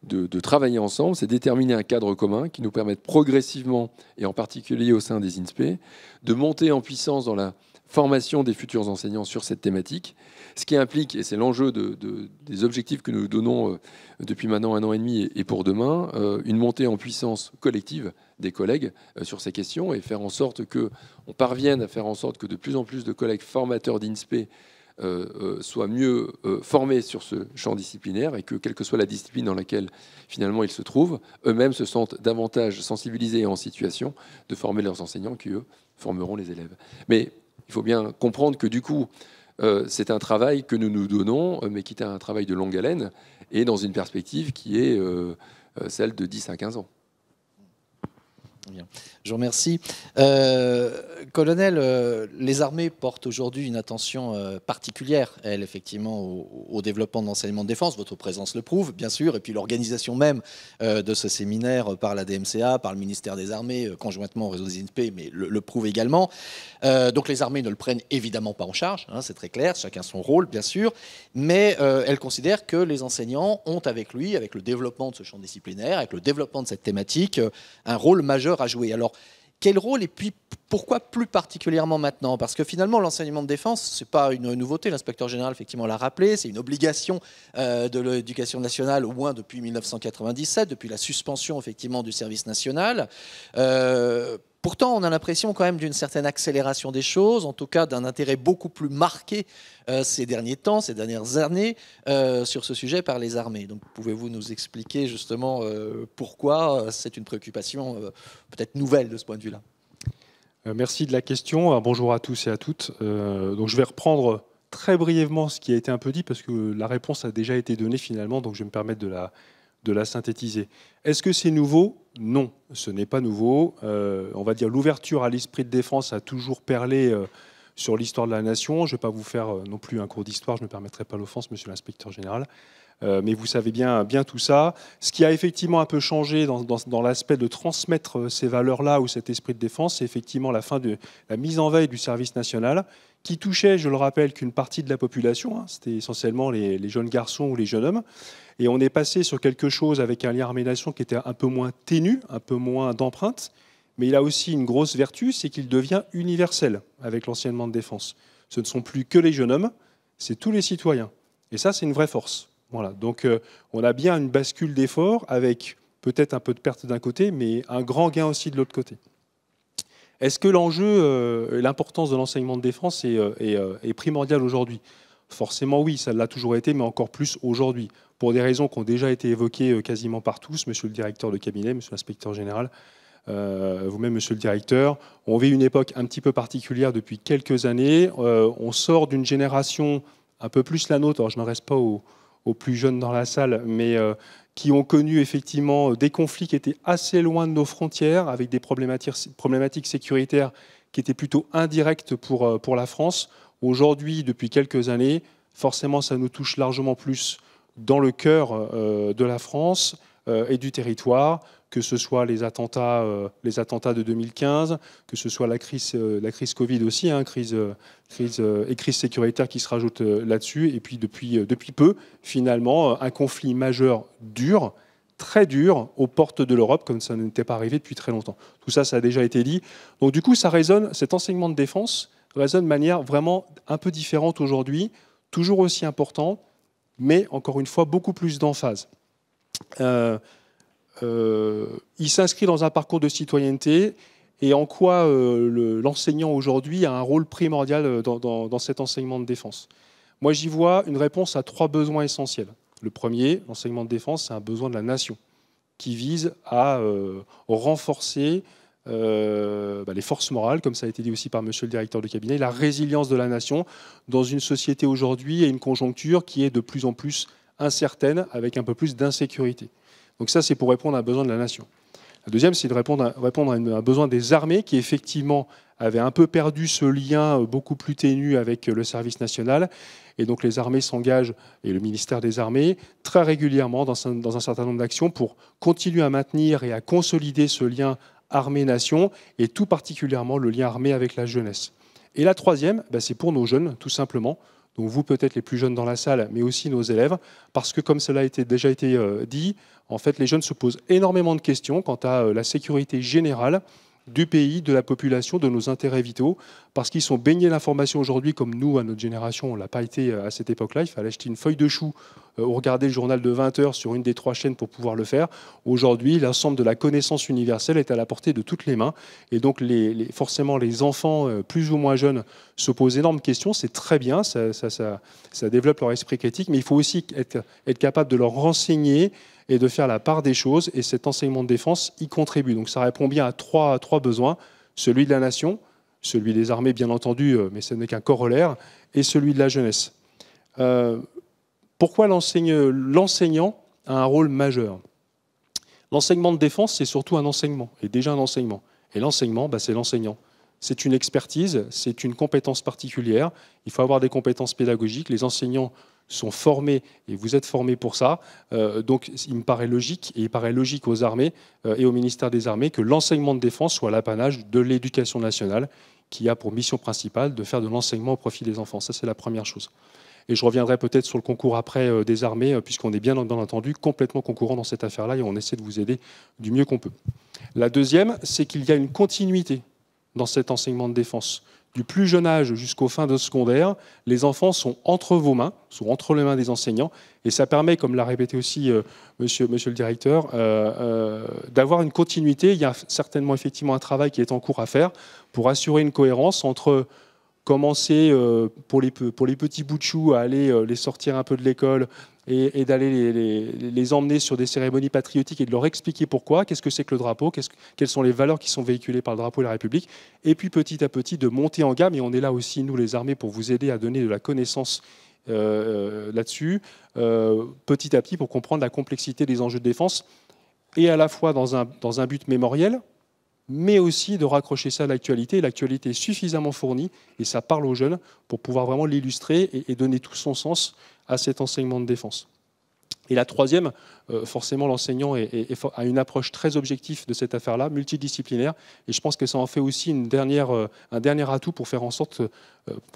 de travailler ensemble, c'est déterminer un cadre commun qui nous permette progressivement, et en particulier au sein des INSPE, de monter en puissance dans la formation des futurs enseignants sur cette thématique, ce qui implique, et c'est l'enjeu des objectifs que nous donnons depuis maintenant 1 an et demi et pour demain, une montée en puissance collective des collègues sur ces questions et faire en sorte qu'on parvienne à faire en sorte que de plus en plus de collègues formateurs d'INSPE soient mieux formés sur ce champ disciplinaire et que, quelle que soit la discipline dans laquelle finalement ils se trouvent, eux-mêmes se sentent davantage sensibilisés et en situation de former leurs enseignants qui, eux, formeront les élèves. Mais il faut bien comprendre que du coup, c'est un travail que nous nous donnons, mais qui est un travail de longue haleine et dans une perspective qui est celle de 10 à 15 ans. Bien. Je vous remercie. Colonel, les armées portent aujourd'hui une attention particulière, elles, effectivement, au développement de l'enseignement de défense. Votre présence le prouve, bien sûr, et puis l'organisation même de ce séminaire par la DMCA, par le ministère des Armées, conjointement au réseau des INSPE, mais le prouve également. Donc les armées ne le prennent évidemment pas en charge, hein, c'est très clair, chacun son rôle, bien sûr, mais elles considèrent que les enseignants ont avec lui, avec le développement de ce champ disciplinaire, avec le développement de cette thématique, un rôle majeur à jouer. Alors, quel rôle et puis pourquoi plus particulièrement maintenant? Parce que finalement, l'enseignement de défense, ce n'est pas une nouveauté. L'inspecteur général, effectivement, l'a rappelé. C'est une obligation de l'éducation nationale, au moins depuis 1997, depuis la suspension, effectivement, du service national. Pourtant, on a l'impression quand même d'une certaine accélération des choses, en tout cas d'un intérêt beaucoup plus marqué ces derniers temps, ces dernières années, sur ce sujet par les armées. Donc, pouvez-vous nous expliquer justement pourquoi c'est une préoccupation peut-être nouvelle de ce point de vue-là? Merci de la question. Alors, bonjour à tous et à toutes. Donc, je vais reprendre très brièvement ce qui a été un peu dit, parce que la réponse a déjà été donnée finalement, donc je vais me permettre de la synthétiser. Est-ce que c'est nouveau? Non, ce n'est pas nouveau. On va dire l'ouverture à l'esprit de défense a toujours perlé sur l'histoire de la nation. Je ne vais pas vous faire non plus un cours d'histoire, je ne me permettrai pas l'offense, monsieur l'inspecteur général. Mais vous savez bien tout ça. Ce qui a effectivement un peu changé dans l'aspect de transmettre ces valeurs-là ou cet esprit de défense, c'est effectivement la fin de la mise en veille du service national, qui touchait, je le rappelle, qu'une partie de la population. Hein, c'était essentiellement les jeunes garçons ou les jeunes hommes. Et on est passé sur quelque chose avec un lien armée-nation qui était un peu moins ténu, un peu moins d'empreinte. Mais il a aussi une grosse vertu, c'est qu'il devient universel avec l'enseignement de défense. Ce ne sont plus que les jeunes hommes, c'est tous les citoyens. Et ça, c'est une vraie force. Voilà. Donc, on a bien une bascule d'effort avec peut-être un peu de perte d'un côté, mais un grand gain aussi de l'autre côté. Est-ce que l'enjeu, l'importance de l'enseignement de défense est primordiale aujourd'hui? Forcément oui, ça l'a toujours été, mais encore plus aujourd'hui, pour des raisons qui ont déjà été évoquées quasiment par tous, monsieur le directeur de cabinet, monsieur l'inspecteur général, vous-même, monsieur le directeur. On vit une époque un petit peu particulière depuis quelques années. On sort d'une génération un peu plus la nôtre, alors je ne m'adresse pas aux plus jeunes dans la salle, mais qui ont connu effectivement des conflits qui étaient assez loin de nos frontières, avec des problématiques sécuritaires qui étaient plutôt indirectes pour la France. Aujourd'hui, depuis quelques années, forcément, ça nous touche largement plus dans le cœur de la France et du territoire, que ce soit les attentats de 2015, que ce soit la crise Covid aussi, hein, crise sécuritaire qui se rajoute là-dessus, et puis depuis peu, finalement, un conflit majeur dur, très dur, aux portes de l'Europe, comme ça n'était pas arrivé depuis très longtemps. Tout ça, ça a déjà été dit. Donc du coup, ça résonne, cet enseignement de défense résonne de manière vraiment un peu différente aujourd'hui, toujours aussi important, mais encore une fois, beaucoup plus d'emphase. Il s'inscrit dans un parcours de citoyenneté, et en quoi l'enseignant aujourd'hui a un rôle primordial dans cet enseignement de défense. Moi, j'y vois une réponse à 3 besoins essentiels. Le premier, l'enseignement de défense, c'est un besoin de la nation, qui vise à renforcer les forces morales, comme ça a été dit aussi par monsieur le directeur de cabinet, la résilience de la nation dans une société aujourd'hui et une conjoncture qui est de plus en plus incertaine, avec un peu plus d'insécurité. Donc ça, c'est pour répondre à un besoin de la nation. La deuxième, c'est de répondre à un besoin des armées qui, effectivement, avaient un peu perdu ce lien beaucoup plus ténu avec le service national. Et donc les armées s'engagent, et le ministère des Armées, très régulièrement dans un certain nombre d'actions pour continuer à maintenir et à consolider ce lien armée-nation, et tout particulièrement le lien armé avec la jeunesse. Et la troisième, c'est pour nos jeunes, tout simplement, donc vous peut-être les plus jeunes dans la salle, mais aussi nos élèves, parce que comme cela a déjà été dit, en fait, les jeunes se posent énormément de questions quant à la sécurité générale du pays, de la population, de nos intérêts vitaux, parce qu'ils sont baignés d'informations aujourd'hui, comme nous, à notre génération, on ne l'a pas été à cette époque-là. Il fallait acheter une feuille de chou ou regarder le journal de 20 heures sur une des 3 chaînes pour pouvoir le faire. Aujourd'hui, l'ensemble de la connaissance universelle est à la portée de toutes les mains. Et donc, forcément, les enfants plus ou moins jeunes se posent énormément de questions. C'est très bien, ça développe leur esprit critique, mais il faut aussi être capable de leur renseigner et de faire la part des choses, et cet enseignement de défense y contribue. Donc ça répond bien à trois besoins, celui de la nation, celui des armées bien entendu, mais ce n'est qu'un corollaire, et celui de la jeunesse. Pourquoi l'enseignant a un rôle majeur? L'enseignement de défense, c'est surtout un enseignement, et déjà un enseignement. Et l'enseignement, c'est l'enseignant. C'est une expertise, c'est une compétence particulière. Il faut avoir des compétences pédagogiques. Les enseignants sont formés, et vous êtes formés pour ça. Donc il me paraît logique, et il paraît logique aux armées et au ministère des Armées, que l'enseignement de défense soit l'apanage de l'éducation nationale, qui a pour mission principale de faire de l'enseignement au profit des enfants. Ça, c'est la première chose. Et je reviendrai peut-être sur le concours après des armées, puisqu'on est bien entendu complètement concurrent dans cette affaire-là, et on essaie de vous aider du mieux qu'on peut. La deuxième, c'est qu'il y a une continuité dans cet enseignement de défense. Du plus jeune âge jusqu'au fin de secondaire, les enfants sont entre vos mains, sont entre les mains des enseignants, et ça permet, comme l'a répété aussi monsieur le directeur, d'avoir une continuité. Il y a certainement effectivement un travail qui est en cours à faire pour assurer une cohérence entre commencer pour les petits bouts de chou à aller les sortir un peu de l'école et d'aller les emmener sur des cérémonies patriotiques et de leur expliquer pourquoi, qu'est-ce que c'est que le drapeau, quelles sont les valeurs qui sont véhiculées par le drapeau de la République, et puis petit à petit de monter en gamme, et on est là aussi, nous les armées, pour vous aider à donner de la connaissance là-dessus, petit à petit pour comprendre la complexité des enjeux de défense, et à la fois dans un but mémoriel, mais aussi de raccrocher ça à l'actualité. L'actualité est suffisamment fournie, et ça parle aux jeunes, pour pouvoir vraiment l'illustrer et donner tout son sens à cet enseignement de défense. Et la troisième, forcément l'enseignant a une approche très objective de cette affaire-là, multidisciplinaire, et je pense que ça en fait aussi un dernier atout pour faire en sorte,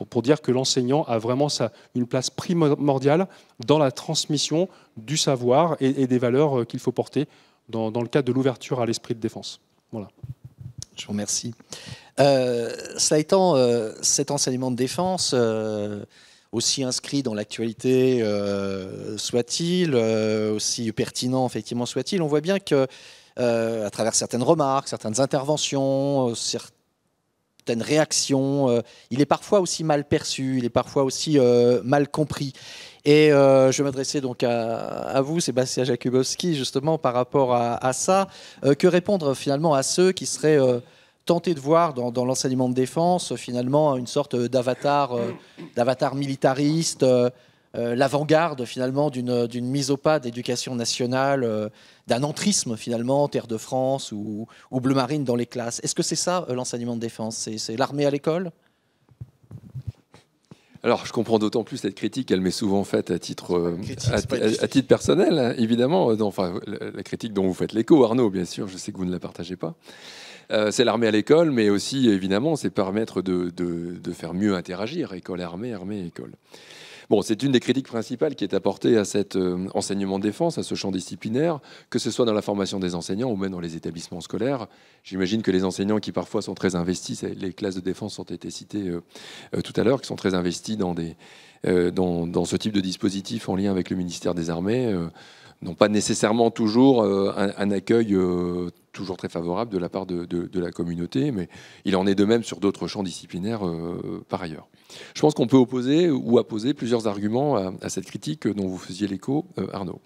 pour dire que l'enseignant a vraiment une place primordiale dans la transmission du savoir et des valeurs qu'il faut porter dans le cadre de l'ouverture à l'esprit de défense. Voilà. Je vous remercie. Cela étant, cet enseignement de défense, aussi inscrit dans l'actualité soit-il, aussi pertinent effectivement soit-il, on voit bien que à travers certaines remarques, certaines interventions, certaines réactions, il est parfois aussi mal perçu, il est parfois aussi mal compris. Et je vais m'adresser donc à vous, Sébastien Jakubowski, justement par rapport à ça. Que répondre finalement à ceux qui seraient tentés de voir dans l'enseignement de défense finalement une sorte d'avatar militariste, l'avant-garde finalement d'une mise au pas d'éducation nationale, d'un entrisme finalement, Terre de France ou Bleu Marine dans les classes. Est-ce que c'est ça l'enseignement de défense? C'est l'armée à l'école? Alors, je comprends d'autant plus cette critique, elle m'est souvent faite à titre personnel, hein, évidemment. Enfin, la critique dont vous faites l'écho, Arnaud, bien sûr, je sais que vous ne la partagez pas. C'est l'armée à l'école, mais aussi, évidemment, c'est permettre de faire mieux interagir, école-armée, armée-école. Bon, c'est une des critiques principales qui est apportée à cet enseignement de défense, à ce champ disciplinaire, que ce soit dans la formation des enseignants ou même dans les établissements scolaires. J'imagine que les enseignants qui parfois sont très investis, les classes de défense ont été citées tout à l'heure, qui sont très investis dans ce type de dispositif en lien avec le ministère des Armées, n'ont pas nécessairement toujours un accueil toujours très favorable de la part de la communauté, mais il en est de même sur d'autres champs disciplinaires par ailleurs. Je pense qu'on peut opposer ou apposer plusieurs arguments à cette critique dont vous faisiez l'écho, Arnaud.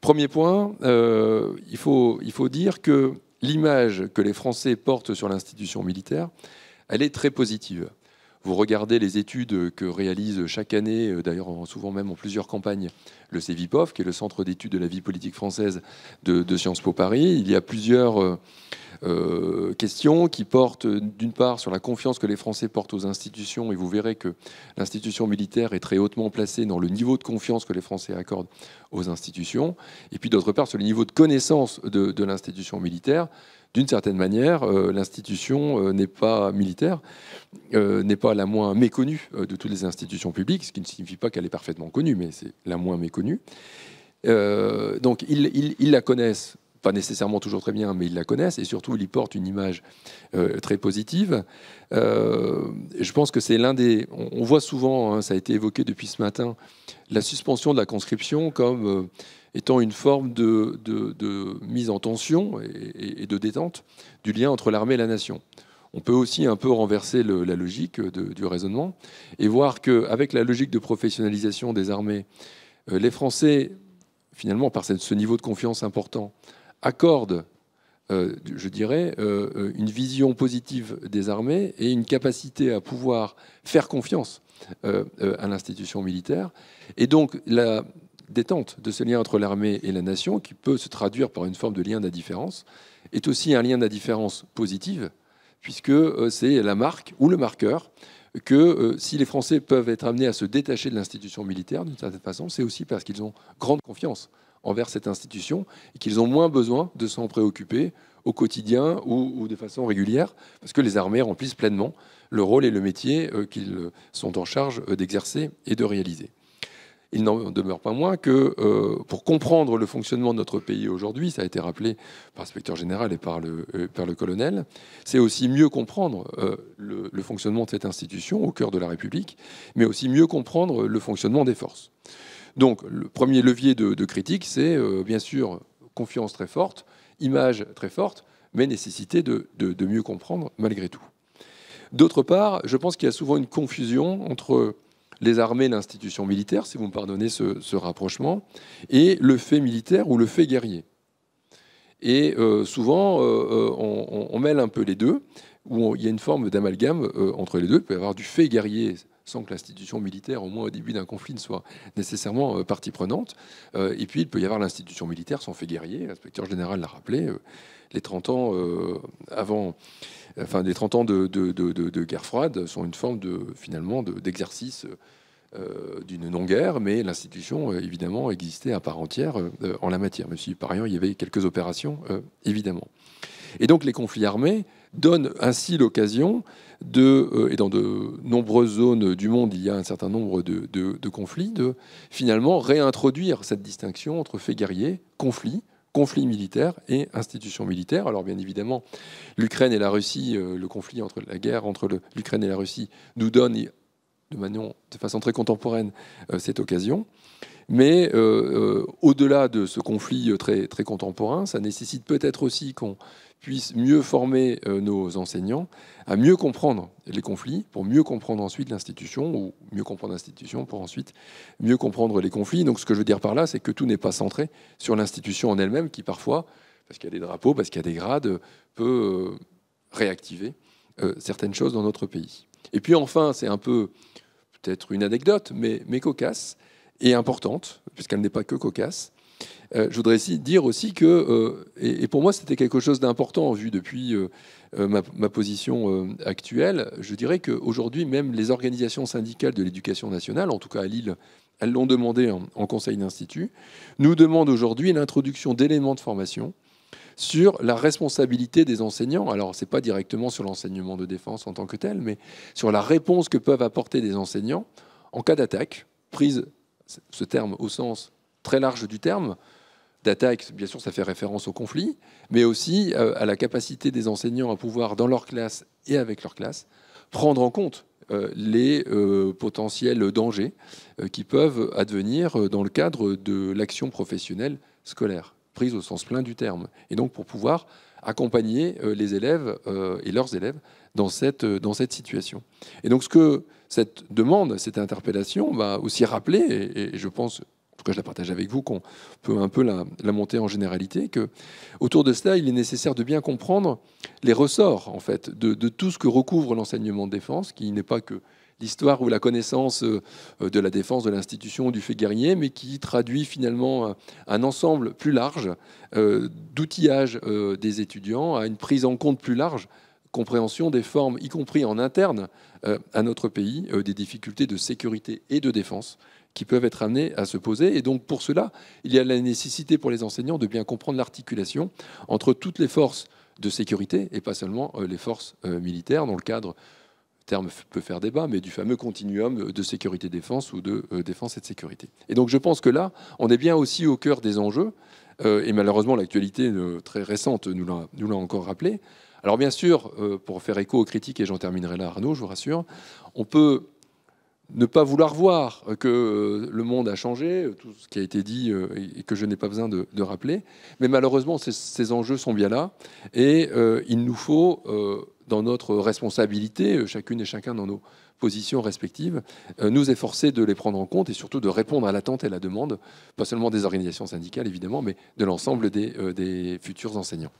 Premier point, il faut dire que l'image que les Français portent sur l'institution militaire, elle est très positive. Vous regardez les études que réalise chaque année, d'ailleurs souvent même en plusieurs campagnes, le CEVIPOF, qui est le Centre d'études de la vie politique française de Sciences Po Paris. Il y a plusieurs question qui porte d'une part sur la confiance que les Français portent aux institutions, et vous verrez que l'institution militaire est très hautement placée dans le niveau de confiance que les Français accordent aux institutions, et puis d'autre part sur le niveau de connaissance de l'institution militaire. D'une certaine manière, l'institution n'est pas militaire, n'est pas la moins méconnue de toutes les institutions publiques, ce qui ne signifie pas qu'elle est parfaitement connue, mais c'est la moins méconnue. Donc ils la connaissent, pas nécessairement toujours très bien, mais ils la connaissent, et surtout ils y portent une image très positive. Je pense que c'est l'un des... On voit souvent, hein, ça a été évoqué depuis ce matin, la suspension de la conscription comme étant une forme de mise en tension et de détente du lien entre l'armée et la nation. On peut aussi un peu renverser la logique du raisonnement et voir qu'avec la logique de professionnalisation des armées, les Français, finalement, par ce niveau de confiance important, accordent, je dirais, une vision positive des armées et une capacité à pouvoir faire confiance à l'institution militaire. Et donc, la détente de ce lien entre l'armée et la nation, qui peut se traduire par une forme de lien d'indifférence, est aussi un lien d'indifférence positive, puisque c'est la marque ou le marqueur que si les Français peuvent être amenés à se détacher de l'institution militaire, d'une certaine façon, c'est aussi parce qu'ils ont grande confiance envers cette institution et qu'ils ont moins besoin de s'en préoccuper au quotidien ou de façon régulière, parce que les armées remplissent pleinement le rôle et le métier qu'ils sont en charge d'exercer et de réaliser. Il n'en demeure pas moins que pour comprendre le fonctionnement de notre pays aujourd'hui, ça a été rappelé par l'inspecteur général et par le colonel, c'est aussi mieux comprendre le fonctionnement de cette institution au cœur de la République, mais aussi mieux comprendre le fonctionnement des forces. Donc le premier levier de critique, c'est bien sûr confiance très forte, image très forte, mais nécessité de mieux comprendre malgré tout. D'autre part, je pense qu'il y a souvent une confusion entre les armées et l'institution militaire, si vous me pardonnez ce rapprochement, et le fait militaire ou le fait guerrier. Et souvent, on mêle un peu les deux, où il y a une forme d'amalgame entre les deux. Il peut y avoir du fait guerrier sans que l'institution militaire, au moins au début d'un conflit, ne soit nécessairement partie prenante. Et puis, il peut y avoir l'institution militaire sans fait guerrier. L'inspecteur général l'a rappelé, les 30 ans avant... Enfin, les 30 ans de guerre froide sont une forme finalement d'exercice d'une non-guerre, mais l'institution, évidemment, existait à part entière en la matière, même si, par ailleurs, il y avait quelques opérations, évidemment. Et donc, les conflits armés donnent ainsi l'occasion et dans de nombreuses zones du monde, il y a un certain nombre de conflits, de finalement réintroduire cette distinction entre faits guerriers, conflit militaire et institution militaire. Alors bien évidemment, l'Ukraine et la Russie, la guerre entre l'Ukraine et la Russie nous donne de façon très contemporaine cette occasion. Mais au-delà de ce conflit très, très contemporain, ça nécessite peut-être aussi qu'on puisse mieux former nos enseignants à mieux comprendre les conflits, pour mieux comprendre ensuite l'institution, ou mieux comprendre l'institution pour ensuite mieux comprendre les conflits. Donc ce que je veux dire par là, c'est que tout n'est pas centré sur l'institution en elle-même, qui parfois, parce qu'il y a des drapeaux, parce qu'il y a des grades, peut réactiver certaines choses dans notre pays. Et puis enfin, c'est un peu peut-être une anecdote, mais cocasse et importante, puisqu'elle n'est pas que cocasse. Je voudrais dire aussi que, et pour moi c'était quelque chose d'important vu depuis ma position actuelle, je dirais qu'aujourd'hui même les organisations syndicales de l'éducation nationale, en tout cas à Lille, elles l'ont demandé en conseil d'institut, nous demandent aujourd'hui l'introduction d'éléments de formation sur la responsabilité des enseignants. Alors ce n'est pas directement sur l'enseignement de défense en tant que tel, mais sur la réponse que peuvent apporter des enseignants en cas d'attaque, prise ce terme au sens très large du terme, d'attaque, bien sûr, ça fait référence au conflit, mais aussi à la capacité des enseignants à pouvoir, dans leur classe et avec leur classe, prendre en compte les potentiels dangers qui peuvent advenir dans le cadre de l'action professionnelle scolaire, prise au sens plein du terme. Et donc pour pouvoir accompagner les élèves et leurs élèves dans cette situation. Et donc ce que cette demande, cette interpellation m'a aussi rappelé, et je pense... En tout cas, je la partage avec vous, qu'on peut un peu la monter en généralité, que autour de cela, il est nécessaire de bien comprendre les ressorts en fait de tout ce que recouvre l'enseignement de défense, qui n'est pas que l'histoire ou la connaissance de la défense, de l'institution, du fait guerrier, mais qui traduit finalement un ensemble plus large d'outillage des étudiants, à une prise en compte plus large, compréhension des formes, y compris en interne à notre pays, des difficultés de sécurité et de défense qui peuvent être amenées à se poser. Et donc pour cela, il y a la nécessité pour les enseignants de bien comprendre l'articulation entre toutes les forces de sécurité et pas seulement les forces militaires dans le cadre, le terme peut faire débat, mais du fameux continuum de sécurité-défense ou de défense et de sécurité. Et donc je pense que là, on est bien aussi au cœur des enjeux, et malheureusement l'actualité très récente nous l'a encore rappelé. Alors bien sûr, pour faire écho aux critiques, et j'en terminerai là Arnaud, je vous rassure, on peut ne pas vouloir voir que le monde a changé, tout ce qui a été dit et que je n'ai pas besoin de rappeler. Mais malheureusement, ces enjeux sont bien là. Et il nous faut, dans notre responsabilité, chacune et chacun dans nos positions respectives, nous efforcer de les prendre en compte et surtout de répondre à l'attente et à la demande, pas seulement des organisations syndicales, évidemment, mais de l'ensemble des futurs enseignants.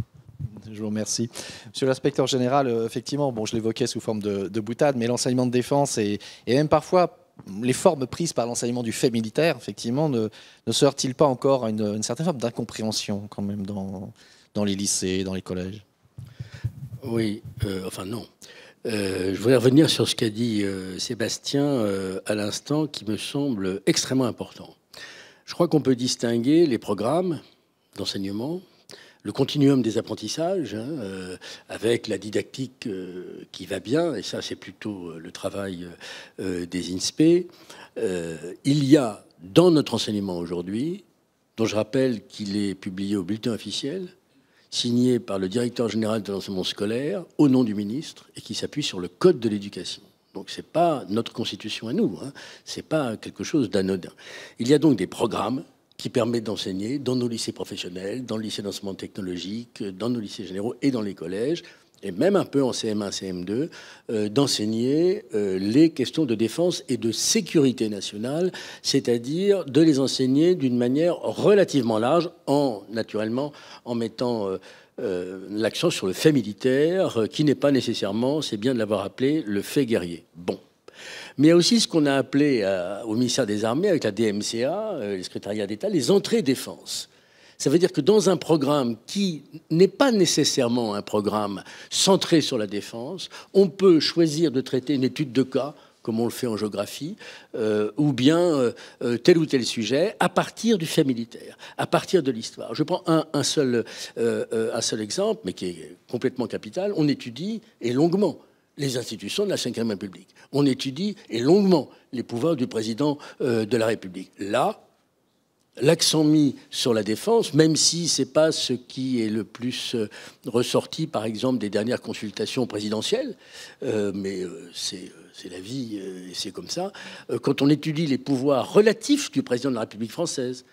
Je vous remercie. Monsieur l'inspecteur général, effectivement, bon, je l'évoquais sous forme de boutade, mais l'enseignement de défense et même parfois les formes prises par l'enseignement du fait militaire, effectivement, ne se heurtent-ils pas encore à une certaine forme d'incompréhension quand même dans les lycées, dans les collèges? Oui, enfin non. Je voudrais revenir sur ce qu'a dit Sébastien à l'instant, qui me semble extrêmement important. Je crois qu'on peut distinguer les programmes d'enseignement, le continuum des apprentissages, avec la didactique qui va bien, et ça c'est plutôt le travail des INSPE. Il y a dans notre enseignement aujourd'hui, dont je rappelle qu'il est publié au bulletin officiel, signé par le directeur général de l'enseignement scolaire, au nom du ministre, et qui s'appuie sur le Code de l'éducation. Donc c'est pas notre constitution à nous, c'est pas quelque chose d'anodin. Il y a donc des programmes qui permettent d'enseigner dans nos lycées professionnels, dans le lycée d'enseignement technologique, dans nos lycées généraux et dans les collèges, et même un peu en CM1, CM2, d'enseigner les questions de défense et de sécurité nationale, c'est-à-dire de les enseigner d'une manière relativement large, naturellement en mettant l'accent sur le fait militaire, qui n'est pas nécessairement, c'est bien de l'avoir appelé, le fait guerrier. Bon. Mais il y a aussi ce qu'on a appelé au ministère des Armées, avec la DMCA, les secrétariats d'État, les entrées défense. Ça veut dire que dans un programme qui n'est pas nécessairement un programme centré sur la défense, on peut choisir de traiter une étude de cas, comme on le fait en géographie, ou bien tel ou tel sujet, à partir du fait militaire, à partir de l'histoire. Je prends un seul exemple, mais qui est complètement capital. On étudie, et longuement, les institutions de la Ve République. On étudie, et longuement, les pouvoirs du président de la République. Là, l'accent mis sur la défense, même si ce n'est pas ce qui est le plus ressorti, par exemple, des dernières consultations présidentielles, mais c'est la vie et c'est comme ça. Quand on étudie les pouvoirs relatifs du président de la République française,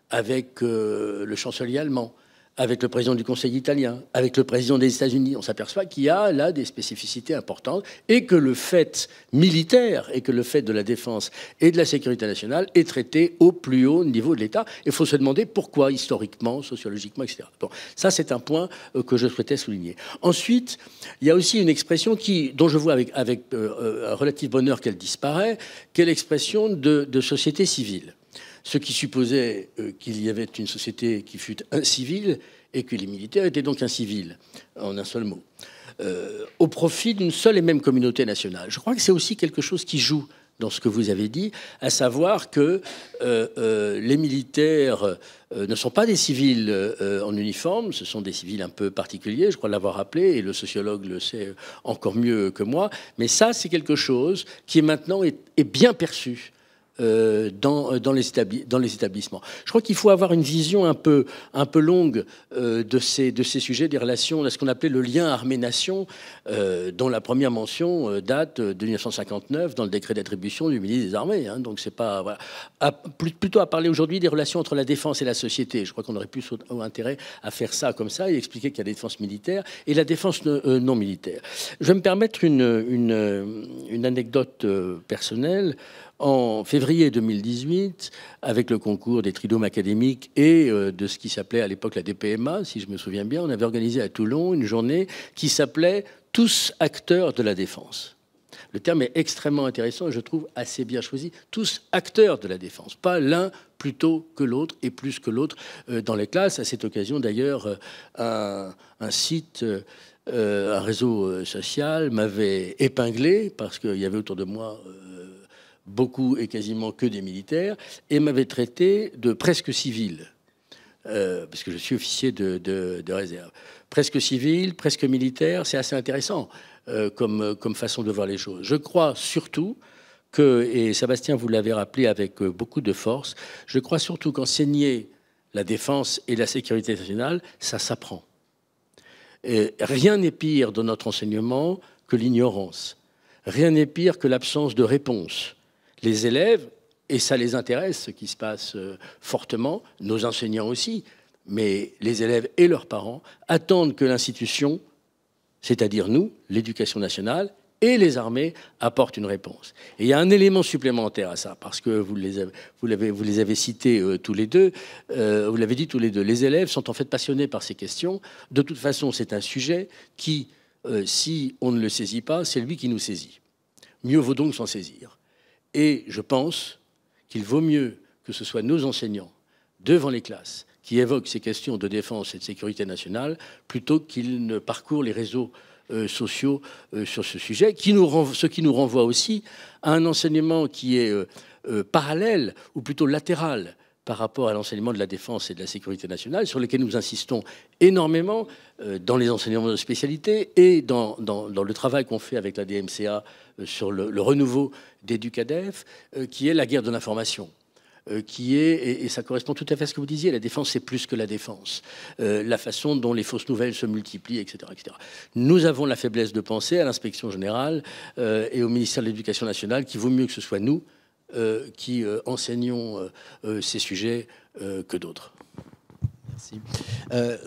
avec le chancelier allemand, avec le président du Conseil italien, avec le président des États-Unis, on s'aperçoit qu'il y a là des spécificités importantes et que le fait militaire et que le fait de la défense et de la sécurité nationale est traité au plus haut niveau de l'État. Il faut se demander pourquoi, historiquement, sociologiquement, etc. Bon, ça, c'est un point que je souhaitais souligner. Ensuite, il y a aussi une expression dont je vois avec un relatif bonheur qu'elle disparaît, qui est l'expression de société civile. Ce qui supposait qu'il y avait une société qui fût incivile et que les militaires étaient donc incivils, en un seul mot, au profit d'une seule et même communauté nationale. Je crois que c'est aussi quelque chose qui joue dans ce que vous avez dit, à savoir que les militaires ne sont pas des civils en uniforme, ce sont des civils un peu particuliers, je crois l'avoir rappelé, et le sociologue le sait encore mieux que moi, mais ça, c'est quelque chose qui maintenant est bien perçu dans les établissements. Je crois qu'il faut avoir une vision un peu longue de ces sujets, des relations, de ce qu'on appelait le lien armée-nation, dont la première mention date de 1959 dans le décret d'attribution du ministre des Armées. Donc c'est pas voilà. Plutôt à parler aujourd'hui des relations entre la défense et la société. Je crois qu'on aurait plus intérêt à faire ça comme ça et expliquer qu'il y a la défense militaire et la défense non militaire. Je vais me permettre une anecdote personnelle. En février 2018, avec le concours des tridômes académiques et de ce qui s'appelait à l'époque la DPMA, si je me souviens bien, on avait organisé à Toulon une journée qui s'appelait « Tous acteurs de la défense ». Le terme est extrêmement intéressant et je trouve assez bien choisi. Tous acteurs de la défense, pas l'un plutôt que l'autre et plus que l'autre dans les classes. À cette occasion, d'ailleurs, un site, un réseau social m'avait épinglé parce qu'il y avait autour de moi beaucoup et quasiment que des militaires et m'avait traité de presque civil. Parce que je suis officier de réserve. Presque civil, presque militaire, c'est assez intéressant comme façon de voir les choses. Je crois surtout que, et Sébastien vous l'avez rappelé avec beaucoup de force, je crois surtout qu'enseigner la défense et la sécurité nationale, ça s'apprend. Rien n'est pire dans notre enseignement que l'ignorance. Rien n'est pire que l'absence de réponse. Les élèves, et ça les intéresse, ce qui se passe fortement, nos enseignants aussi, mais les élèves et leurs parents attendent que l'institution, c'est-à-dire nous, l'éducation nationale et les armées, apportent une réponse. Et il y a un élément supplémentaire à ça, parce que vous les avez cités tous les deux, vous l'avez dit tous les deux, les élèves sont en fait passionnés par ces questions. De toute façon, c'est un sujet qui, si on ne le saisit pas, c'est lui qui nous saisit. Mieux vaut donc s'en saisir. Et je pense qu'il vaut mieux que ce soit nos enseignants devant les classes qui évoquent ces questions de défense et de sécurité nationale plutôt qu'ils ne parcourent les réseaux sociaux sur ce sujet, ce qui nous renvoie aussi à un enseignement qui est parallèle ou plutôt latéral par rapport à l'enseignement de la défense et de la sécurité nationale, sur lequel nous insistons énormément dans les enseignements de spécialité et dans le travail qu'on fait avec la DMCA sur le renouveau d'Educadef, qui est la guerre de l'information. Qui est, et ça correspond tout à fait à ce que vous disiez, la défense, c'est plus que la défense. La façon dont les fausses nouvelles se multiplient, etc., etc. Nous avons la faiblesse de penser à l'inspection générale et au ministère de l'Éducation nationale qu'il vaut mieux que ce soit nous qui enseignons ces sujets que d'autres. Merci.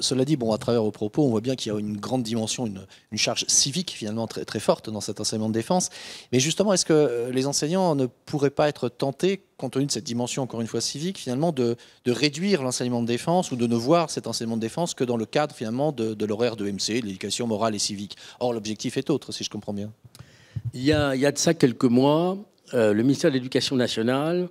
Cela dit, bon, à travers vos propos, on voit bien qu'il y a une grande dimension, une charge civique finalement très, très forte dans cet enseignement de défense. Mais justement, est-ce que les enseignants ne pourraient pas être tentés, compte tenu de cette dimension, encore une fois, civique, finalement, de réduire l'enseignement de défense ou de ne voir cet enseignement de défense que dans le cadre, finalement, de l'horaire de MC, de l'éducation morale et civique? Or, l'objectif est autre, si je comprends bien. Il y a de ça quelques mois, le ministère de l'Éducation nationale,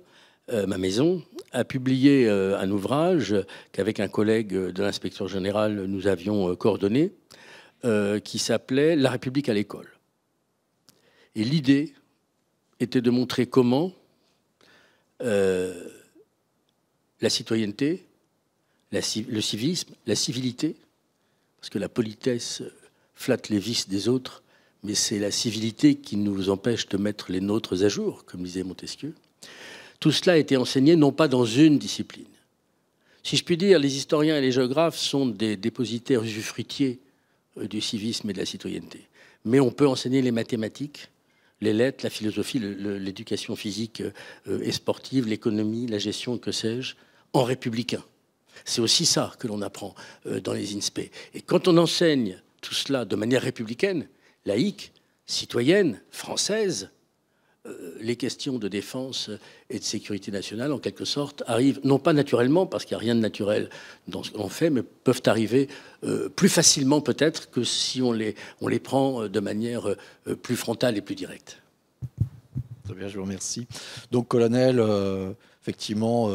ma maison, a publié un ouvrage qu'avec un collègue de l'inspecteur général, nous avions coordonné, qui s'appelait « La République à l'école ». Et l'idée était de montrer comment la citoyenneté, le civisme, la civilité, parce que la politesse flatte les vices des autres, mais c'est la civilité qui nous empêche de mettre les nôtres à jour, comme disait Montesquieu. Tout cela a été enseigné non pas dans une discipline. Si je puis dire, les historiens et les géographes sont des dépositaires usufruitiers du civisme et de la citoyenneté. Mais on peut enseigner les mathématiques, les lettres, la philosophie, l'éducation physique et sportive, l'économie, la gestion, que sais-je, en républicain. C'est aussi ça que l'on apprend dans les INSPE. Et quand on enseigne tout cela de manière républicaine, laïque, citoyenne, française, les questions de défense et de sécurité nationale, en quelque sorte, arrivent, non pas naturellement, parce qu'il n'y a rien de naturel dans ce qu'on fait, mais peuvent arriver plus facilement peut-être que si on les prend de manière plus frontale et plus directe. Très bien, je vous remercie. Donc, colonel, effectivement,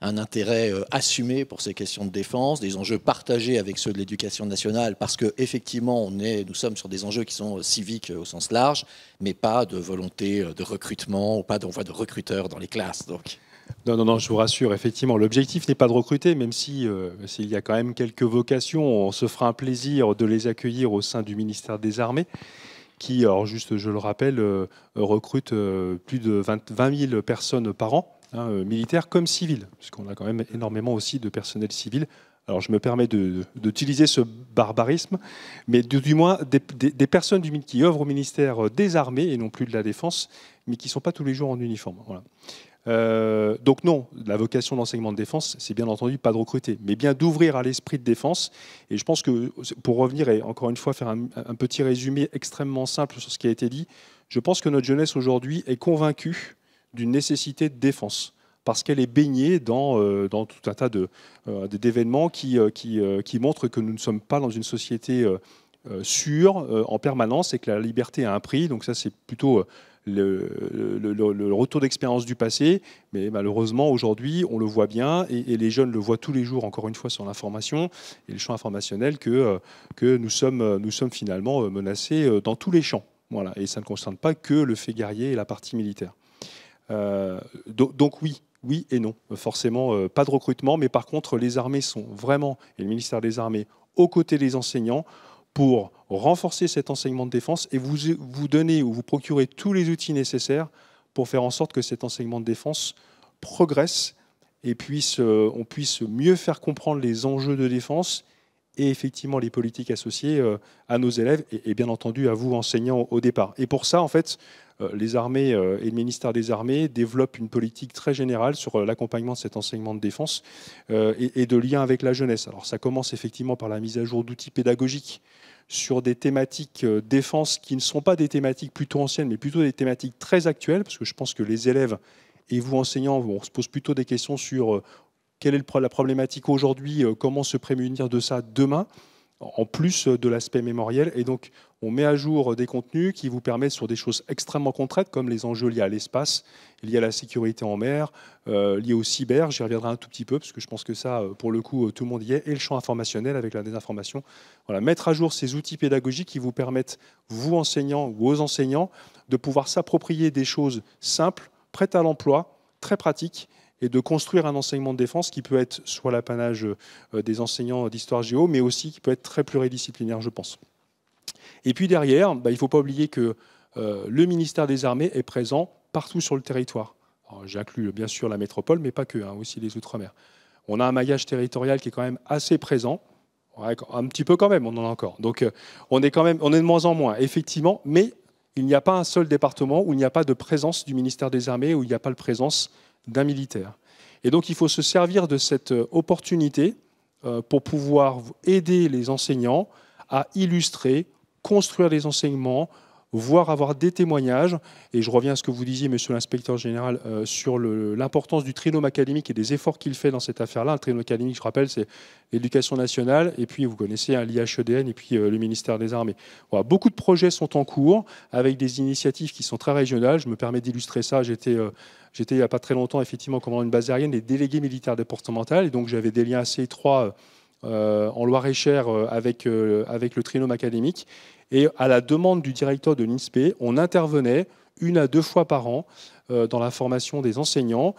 un intérêt assumé pour ces questions de défense, des enjeux partagés avec ceux de l'éducation nationale, parce qu'effectivement, nous sommes sur des enjeux qui sont civiques au sens large, mais pas de volonté de recrutement ou pas d'envoi de recruteurs dans les classes. Donc. Non, je vous rassure, effectivement, l'objectif n'est pas de recruter, même si s'il y a quand même quelques vocations, on se fera un plaisir de les accueillir au sein du ministère des Armées, qui, alors juste je le rappelle, recrute plus de 20 000 personnes par an, militaires comme civils, puisqu'on a quand même énormément aussi de personnel civil. Alors je me permets d'utiliser ce barbarisme, mais du moins des personnes qui œuvrent au ministère des Armées et non plus de la Défense, mais qui ne sont pas tous les jours en uniforme. Voilà. Donc non, la vocation d'enseignement de défense, c'est bien entendu pas de recruter, mais bien d'ouvrir à l'esprit de défense. Et je pense que, pour revenir et encore une fois faire un petit résumé extrêmement simple sur ce qui a été dit, je pense que notre jeunesse aujourd'hui est convaincue d'une nécessité de défense, parce qu'elle est baignée dans tout un tas d'événements qui montrent que nous ne sommes pas dans une société sûr, en permanence, et que la liberté a un prix. Donc ça, c'est plutôt le retour d'expérience du passé. Mais malheureusement, aujourd'hui, on le voit bien, et les jeunes le voient tous les jours, encore une fois, sur l'information et le champ informationnel, que nous sommes finalement menacés dans tous les champs. Voilà. Et ça ne concerne pas que le fait guerrier et la partie militaire. Donc oui et non. Forcément, pas de recrutement, mais par contre, les armées sont vraiment, et le ministère des Armées, aux côtés des enseignants, pour renforcer cet enseignement de défense et vous donner ou vous procurer tous les outils nécessaires pour faire en sorte que cet enseignement de défense progresse et on puisse mieux faire comprendre les enjeux de défense et effectivement les politiques associées à nos élèves et bien entendu à vous, enseignants, au départ. Et pour ça, en fait, les armées et le ministère des Armées développent une politique très générale sur l'accompagnement de cet enseignement de défense et de lien avec la jeunesse. Alors ça commence effectivement par la mise à jour d'outils pédagogiques sur des thématiques défense qui ne sont pas des thématiques plutôt anciennes, mais plutôt des thématiques très actuelles, parce que je pense que les élèves et vous, enseignants, on se pose plutôt des questions sur quelle est la problématique aujourd'hui, comment se prémunir de ça demain, en plus de l'aspect mémoriel. Et donc, on met à jour des contenus qui vous permettent sur des choses extrêmement concrètes, comme les enjeux liés à l'espace, liés à la sécurité en mer, liés au cyber. J'y reviendrai un tout petit peu, parce que je pense que ça, pour le coup, tout le monde y est. Et le champ informationnel avec la désinformation. Voilà, mettre à jour ces outils pédagogiques qui vous permettent, vous, enseignants ou aux enseignants, de pouvoir s'approprier des choses simples, prêtes à l'emploi, très pratiques, et de construire un enseignement de défense qui peut être soit l'apanage des enseignants d'histoire géo, mais aussi qui peut être très pluridisciplinaire, je pense. Et puis derrière, il ne faut pas oublier que le ministère des Armées est présent partout sur le territoire. J'inclus bien sûr la métropole, mais pas que, aussi les Outre-mer. On a un maillage territorial qui est quand même assez présent, un petit peu quand même, on en a encore. Donc on est de moins en moins, effectivement, mais il n'y a pas un seul département où il n'y a pas de présence du ministère des Armées, où il n'y a pas de présence d'un militaire. Et donc il faut se servir de cette opportunité pour pouvoir aider les enseignants à illustrer, construire des enseignements, voire avoir des témoignages. Et je reviens à ce que vous disiez, monsieur l'inspecteur général, sur l'importance du trinôme académique et des efforts qu'il fait dans cette affaire-là. Un trinôme académique, je rappelle, c'est l'éducation nationale, et puis vous connaissez l'IHEDN, et puis le ministère des Armées. Voilà, beaucoup de projets sont en cours, avec des initiatives qui sont très régionales. Je me permets d'illustrer ça. J'étais il n'y a pas très longtemps, effectivement, commandant une base aérienne des délégués militaires départementales, et donc j'avais des liens assez étroits en Loir-et-Cher avec le trinôme académique. Et à la demande du directeur de l'INSPE, on intervenait 1 à 2 fois par an dans la formation des enseignants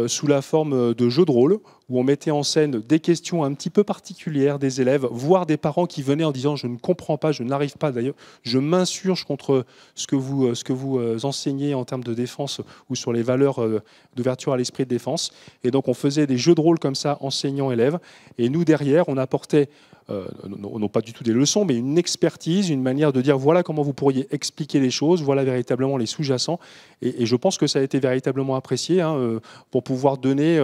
sous la forme de jeux de rôle, où on mettait en scène des questions un petit peu particulières des élèves, voire des parents qui venaient en disant « je ne comprends pas, je n'arrive pas, d'ailleurs, je m'insurge contre ce que vous enseignez en termes de défense ou sur les valeurs d'ouverture à l'esprit de défense ». Et donc on faisait des jeux de rôle comme ça, enseignants-élèves, et nous derrière, on apportait non pas du tout des leçons, mais une expertise, une manière de dire voilà comment vous pourriez expliquer les choses, voilà véritablement les sous-jacents. Et je pense que ça a été véritablement apprécié pour pouvoir donner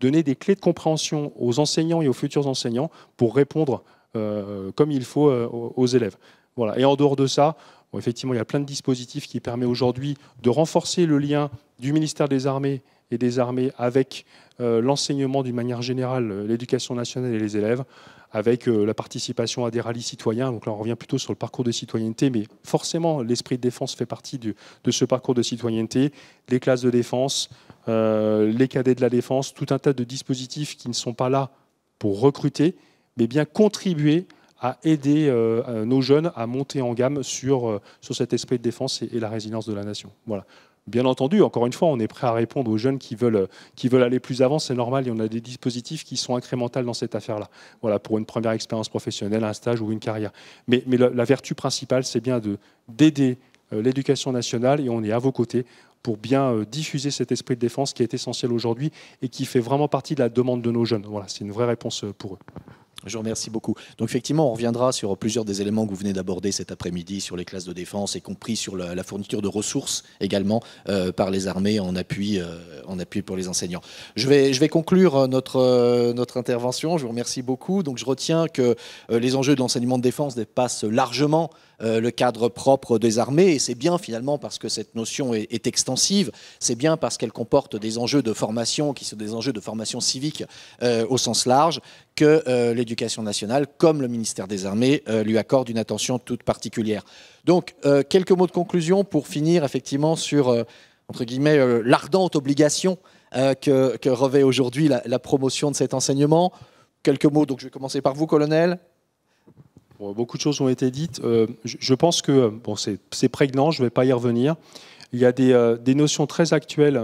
des clés de compréhension aux enseignants et aux futurs enseignants pour répondre comme il faut aux élèves. Voilà. Et en dehors de ça, effectivement, il y a plein de dispositifs qui permettent aujourd'hui de renforcer le lien du ministère des Armées et des Armées avec l'enseignement d'une manière générale, l'éducation nationale et les élèves, avec la participation à des rallyes citoyens. Donc là, on revient plutôt sur le parcours de citoyenneté, mais forcément, l'esprit de défense fait partie de ce parcours de citoyenneté. Les classes de défense, les cadets de la défense, tout un tas de dispositifs qui ne sont pas là pour recruter, mais bien contribuer à aider nos jeunes à monter en gamme sur cet esprit de défense et la résilience de la nation. Voilà. Bien entendu, encore une fois, on est prêt à répondre aux jeunes qui veulent aller plus avant. C'est normal, il y en a des dispositifs qui sont incrémentaux dans cette affaire-là. Voilà, pour une première expérience professionnelle, un stage ou une carrière. Mais la vertu principale, c'est bien d'aider l'éducation nationale, et on est à vos côtés pour bien diffuser cet esprit de défense qui est essentiel aujourd'hui et qui fait vraiment partie de la demande de nos jeunes. Voilà, c'est une vraie réponse pour eux. Je vous remercie beaucoup. Donc effectivement, on reviendra sur plusieurs des éléments que vous venez d'aborder cet après-midi sur les classes de défense, y compris sur la fourniture de ressources également par les armées en appui pour les enseignants. Je vais conclure notre intervention. Je vous remercie beaucoup. Donc je retiens que les enjeux de l'enseignement de défense dépassent largement le cadre propre des armées. Et c'est bien finalement parce que cette notion est extensive, c'est bien parce qu'elle comporte des enjeux de formation qui sont des enjeux de formation civique au sens large, que l'éducation nationale, comme le ministère des Armées, lui accorde une attention toute particulière. Donc, quelques mots de conclusion pour finir effectivement sur, entre guillemets, l'ardente obligation que revêt aujourd'hui la promotion de cet enseignement. Quelques mots, donc je vais commencer par vous, colonel. Bon, beaucoup de choses ont été dites. Je pense que bon, c'est prégnant, je ne vais pas y revenir. Il y a des notions très actuelles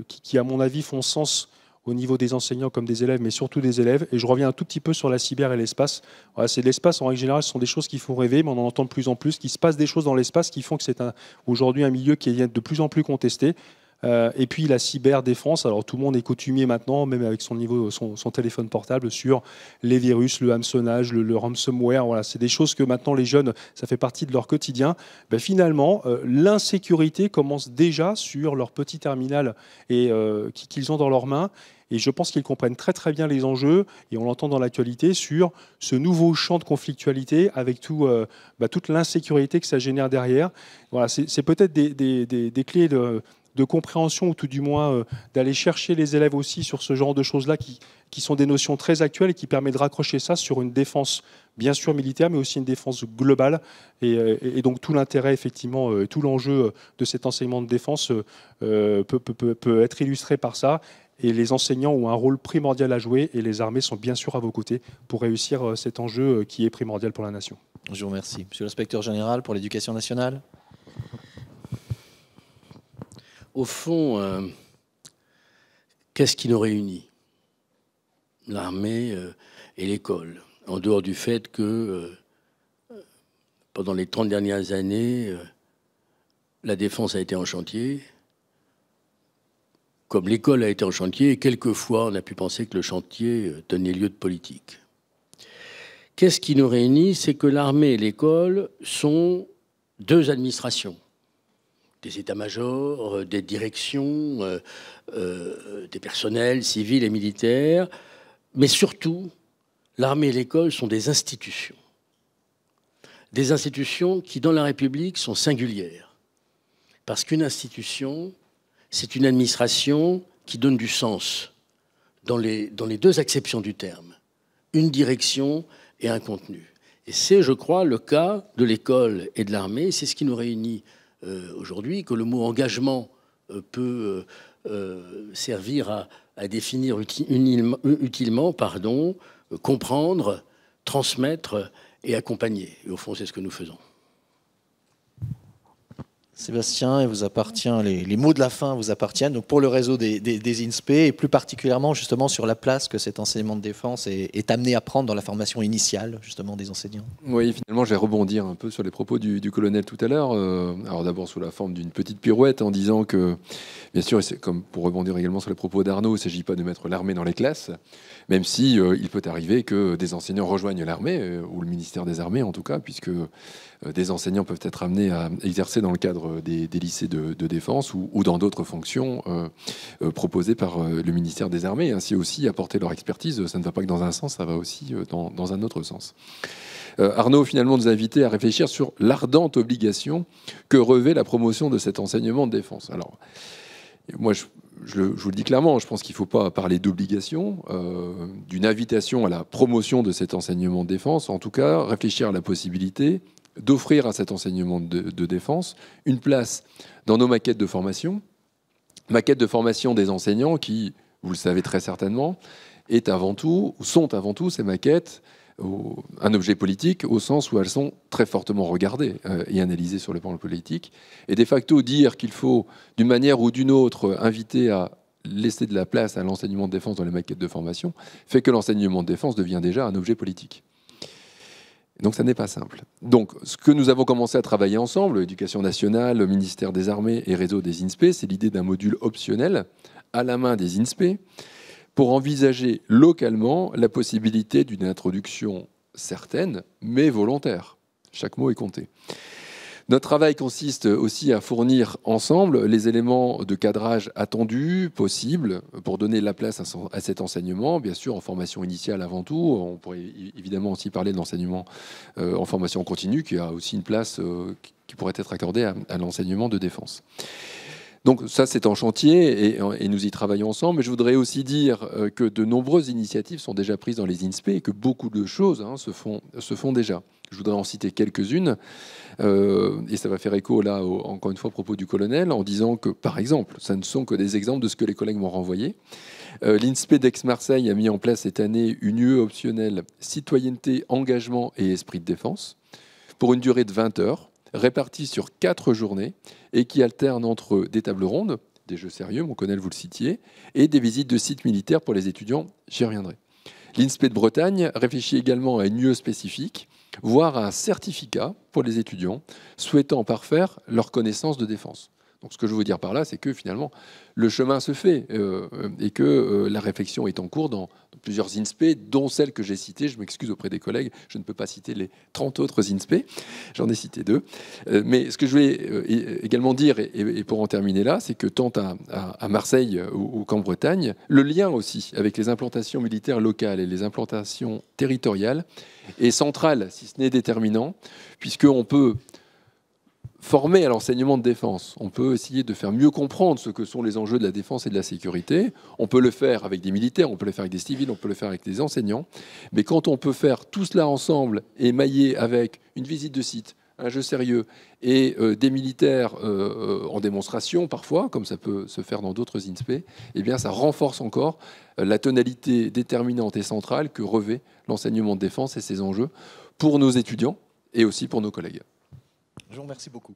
qui, à mon avis, font sens au niveau des enseignants comme des élèves, mais surtout des élèves. Et je reviens un tout petit peu sur la cyber et l'espace. Voilà, c'est l'espace, en règle générale, ce sont des choses qui font rêver, mais on en entend de plus en plus, qu'il se passe des choses dans l'espace qui font que c'est aujourd'hui un milieu qui est de plus en plus contesté. Et puis la cyberdéfense, alors tout le monde est coutumier maintenant, même avec son téléphone portable, sur les virus, le hameçonnage, le ransomware. Voilà, c'est des choses que maintenant les jeunes, ça fait partie de leur quotidien. Ben, finalement, l'insécurité commence déjà sur leur petit terminal qu'ils ont dans leurs mains. Et je pense qu'ils comprennent très très bien les enjeux, et on l'entend dans l'actualité, sur ce nouveau champ de conflictualité avec toute l'insécurité que ça génère derrière. Voilà, c'est peut-être des clés de compréhension, ou tout du moins d'aller chercher les élèves aussi sur ce genre de choses-là qui sont des notions très actuelles et qui permettent de raccrocher ça sur une défense bien sûr militaire, mais aussi une défense globale. Et donc tout l'intérêt, effectivement, tout l'enjeu de cet enseignement de défense peut être illustré par ça. Et les enseignants ont un rôle primordial à jouer, et les armées sont bien sûr à vos côtés pour réussir cet enjeu qui est primordial pour la nation. Je vous remercie. Monsieur l'inspecteur général pour l'éducation nationale. Au fond, qu'est-ce qui nous réunit? L'armée et l'école. En dehors du fait que pendant les 30 dernières années, la défense a été en chantier, comme l'école a été en chantier, et quelquefois on a pu penser que le chantier tenait lieu de politique. Qu'est-ce qui nous réunit? C'est que l'armée et l'école sont deux administrations. Des états-majors, des directions, des personnels civils et militaires, mais surtout, l'armée et l'école sont des institutions. Des institutions qui, dans la République, sont singulières. Parce qu'une institution, c'est une administration qui donne du sens dans les deux acceptions du terme. Une direction et un contenu. Et c'est, je crois, le cas de l'école et de l'armée. C'est ce qui nous réunit aujourd'hui, que le mot engagement peut servir à définir utilement, comprendre, transmettre et accompagner. Et au fond, c'est ce que nous faisons. Sébastien, les mots de la fin vous appartiennent. Donc pour le réseau des INSPE, et plus particulièrement justement sur la place que cet enseignement de défense est amené à prendre dans la formation initiale justement des enseignants. Oui, finalement, je vais rebondir un peu sur les propos du colonel tout à l'heure. Alors d'abord sous la forme d'une petite pirouette en disant que, bien sûr, c'est comme pour rebondir également sur les propos d'Arnaud, il ne s'agit pas de mettre l'armée dans les classes, même si il peut arriver que des enseignants rejoignent l'armée, ou le ministère des Armées en tout cas, puisque des enseignants peuvent être amenés à exercer dans le cadre des lycées de défense ou dans d'autres fonctions proposées par le ministère des Armées, et ainsi aussi apporter leur expertise. Ça ne va pas que dans un sens, ça va aussi dans un autre sens. Arnaud finalement nous a invités à réfléchir sur l'ardente obligation que revêt la promotion de cet enseignement de défense. Alors, moi, je vous le dis clairement, je pense qu'il ne faut pas parler d'obligation, d'une invitation à la promotion de cet enseignement de défense. En tout cas, réfléchir à la possibilité d'offrir à cet enseignement de défense une place dans nos maquettes de formation des enseignants qui, vous le savez très certainement, sont avant tout ces maquettes un objet politique au sens où elles sont très fortement regardées et analysées sur le plan politique. Et de facto, dire qu'il faut, d'une manière ou d'une autre, inviter à laisser de la place à l'enseignement de défense dans les maquettes de formation fait que l'enseignement de défense devient déjà un objet politique. Donc ça n'est pas simple. Donc ce que nous avons commencé à travailler ensemble, l'éducation nationale, le ministère des Armées et réseau des INSPE, c'est l'idée d'un module optionnel à la main des INSPE pour envisager localement la possibilité d'une introduction certaine, mais volontaire. Chaque mot est compté. Notre travail consiste aussi à fournir ensemble les éléments de cadrage attendus, possibles, pour donner la place à cet enseignement, bien sûr en formation initiale avant tout. On pourrait évidemment aussi parler de l'enseignement en formation continue, qui a aussi une place qui pourrait être accordée à l'enseignement de défense. Donc ça, c'est en chantier et nous y travaillons ensemble. Mais je voudrais aussi dire que de nombreuses initiatives sont déjà prises dans les INSPE et que beaucoup de choses se font déjà. Je voudrais en citer quelques-unes. Et ça va faire écho, là, encore une fois, à propos du colonel, en disant que, par exemple, ça ne sont que des exemples de ce que les collègues m'ont renvoyé. L'INSPE d'Aix-Marseille a mis en place cette année une UE optionnelle citoyenneté, engagement et esprit de défense pour une durée de 20 heures, répartie sur 4 journées et qui alterne entre des tables rondes, des jeux sérieux, mon colonel, vous le citiez, et des visites de sites militaires pour les étudiants. J'y reviendrai. L'INSPE de Bretagne réfléchit également à une UE spécifique, voire à un certificat pour les étudiants souhaitant parfaire leur connaissance de défense. Donc ce que je veux dire par là, c'est que finalement, le chemin se fait et que la réflexion est en cours dans plusieurs INSPE, dont celle que j'ai citée. Je m'excuse auprès des collègues, je ne peux pas citer les 30 autres INSPE, j'en ai cité 2. Mais ce que je voulais également dire, et pour en terminer là, c'est que tant à Marseille ou qu'en Bretagne, le lien aussi avec les implantations militaires locales et les implantations territoriales est central, si ce n'est déterminant, puisqu'on peut former à l'enseignement de défense. On peut essayer de faire mieux comprendre ce que sont les enjeux de la défense et de la sécurité. On peut le faire avec des militaires, on peut le faire avec des civils, on peut le faire avec des enseignants. Mais quand on peut faire tout cela ensemble, émaillé avec une visite de site, un jeu sérieux et des militaires en démonstration parfois, comme ça peut se faire dans d'autres INSPE, eh bien ça renforce encore la tonalité déterminante et centrale que revêt l'enseignement de défense et ses enjeux pour nos étudiants et aussi pour nos collègues. Je vous remercie beaucoup.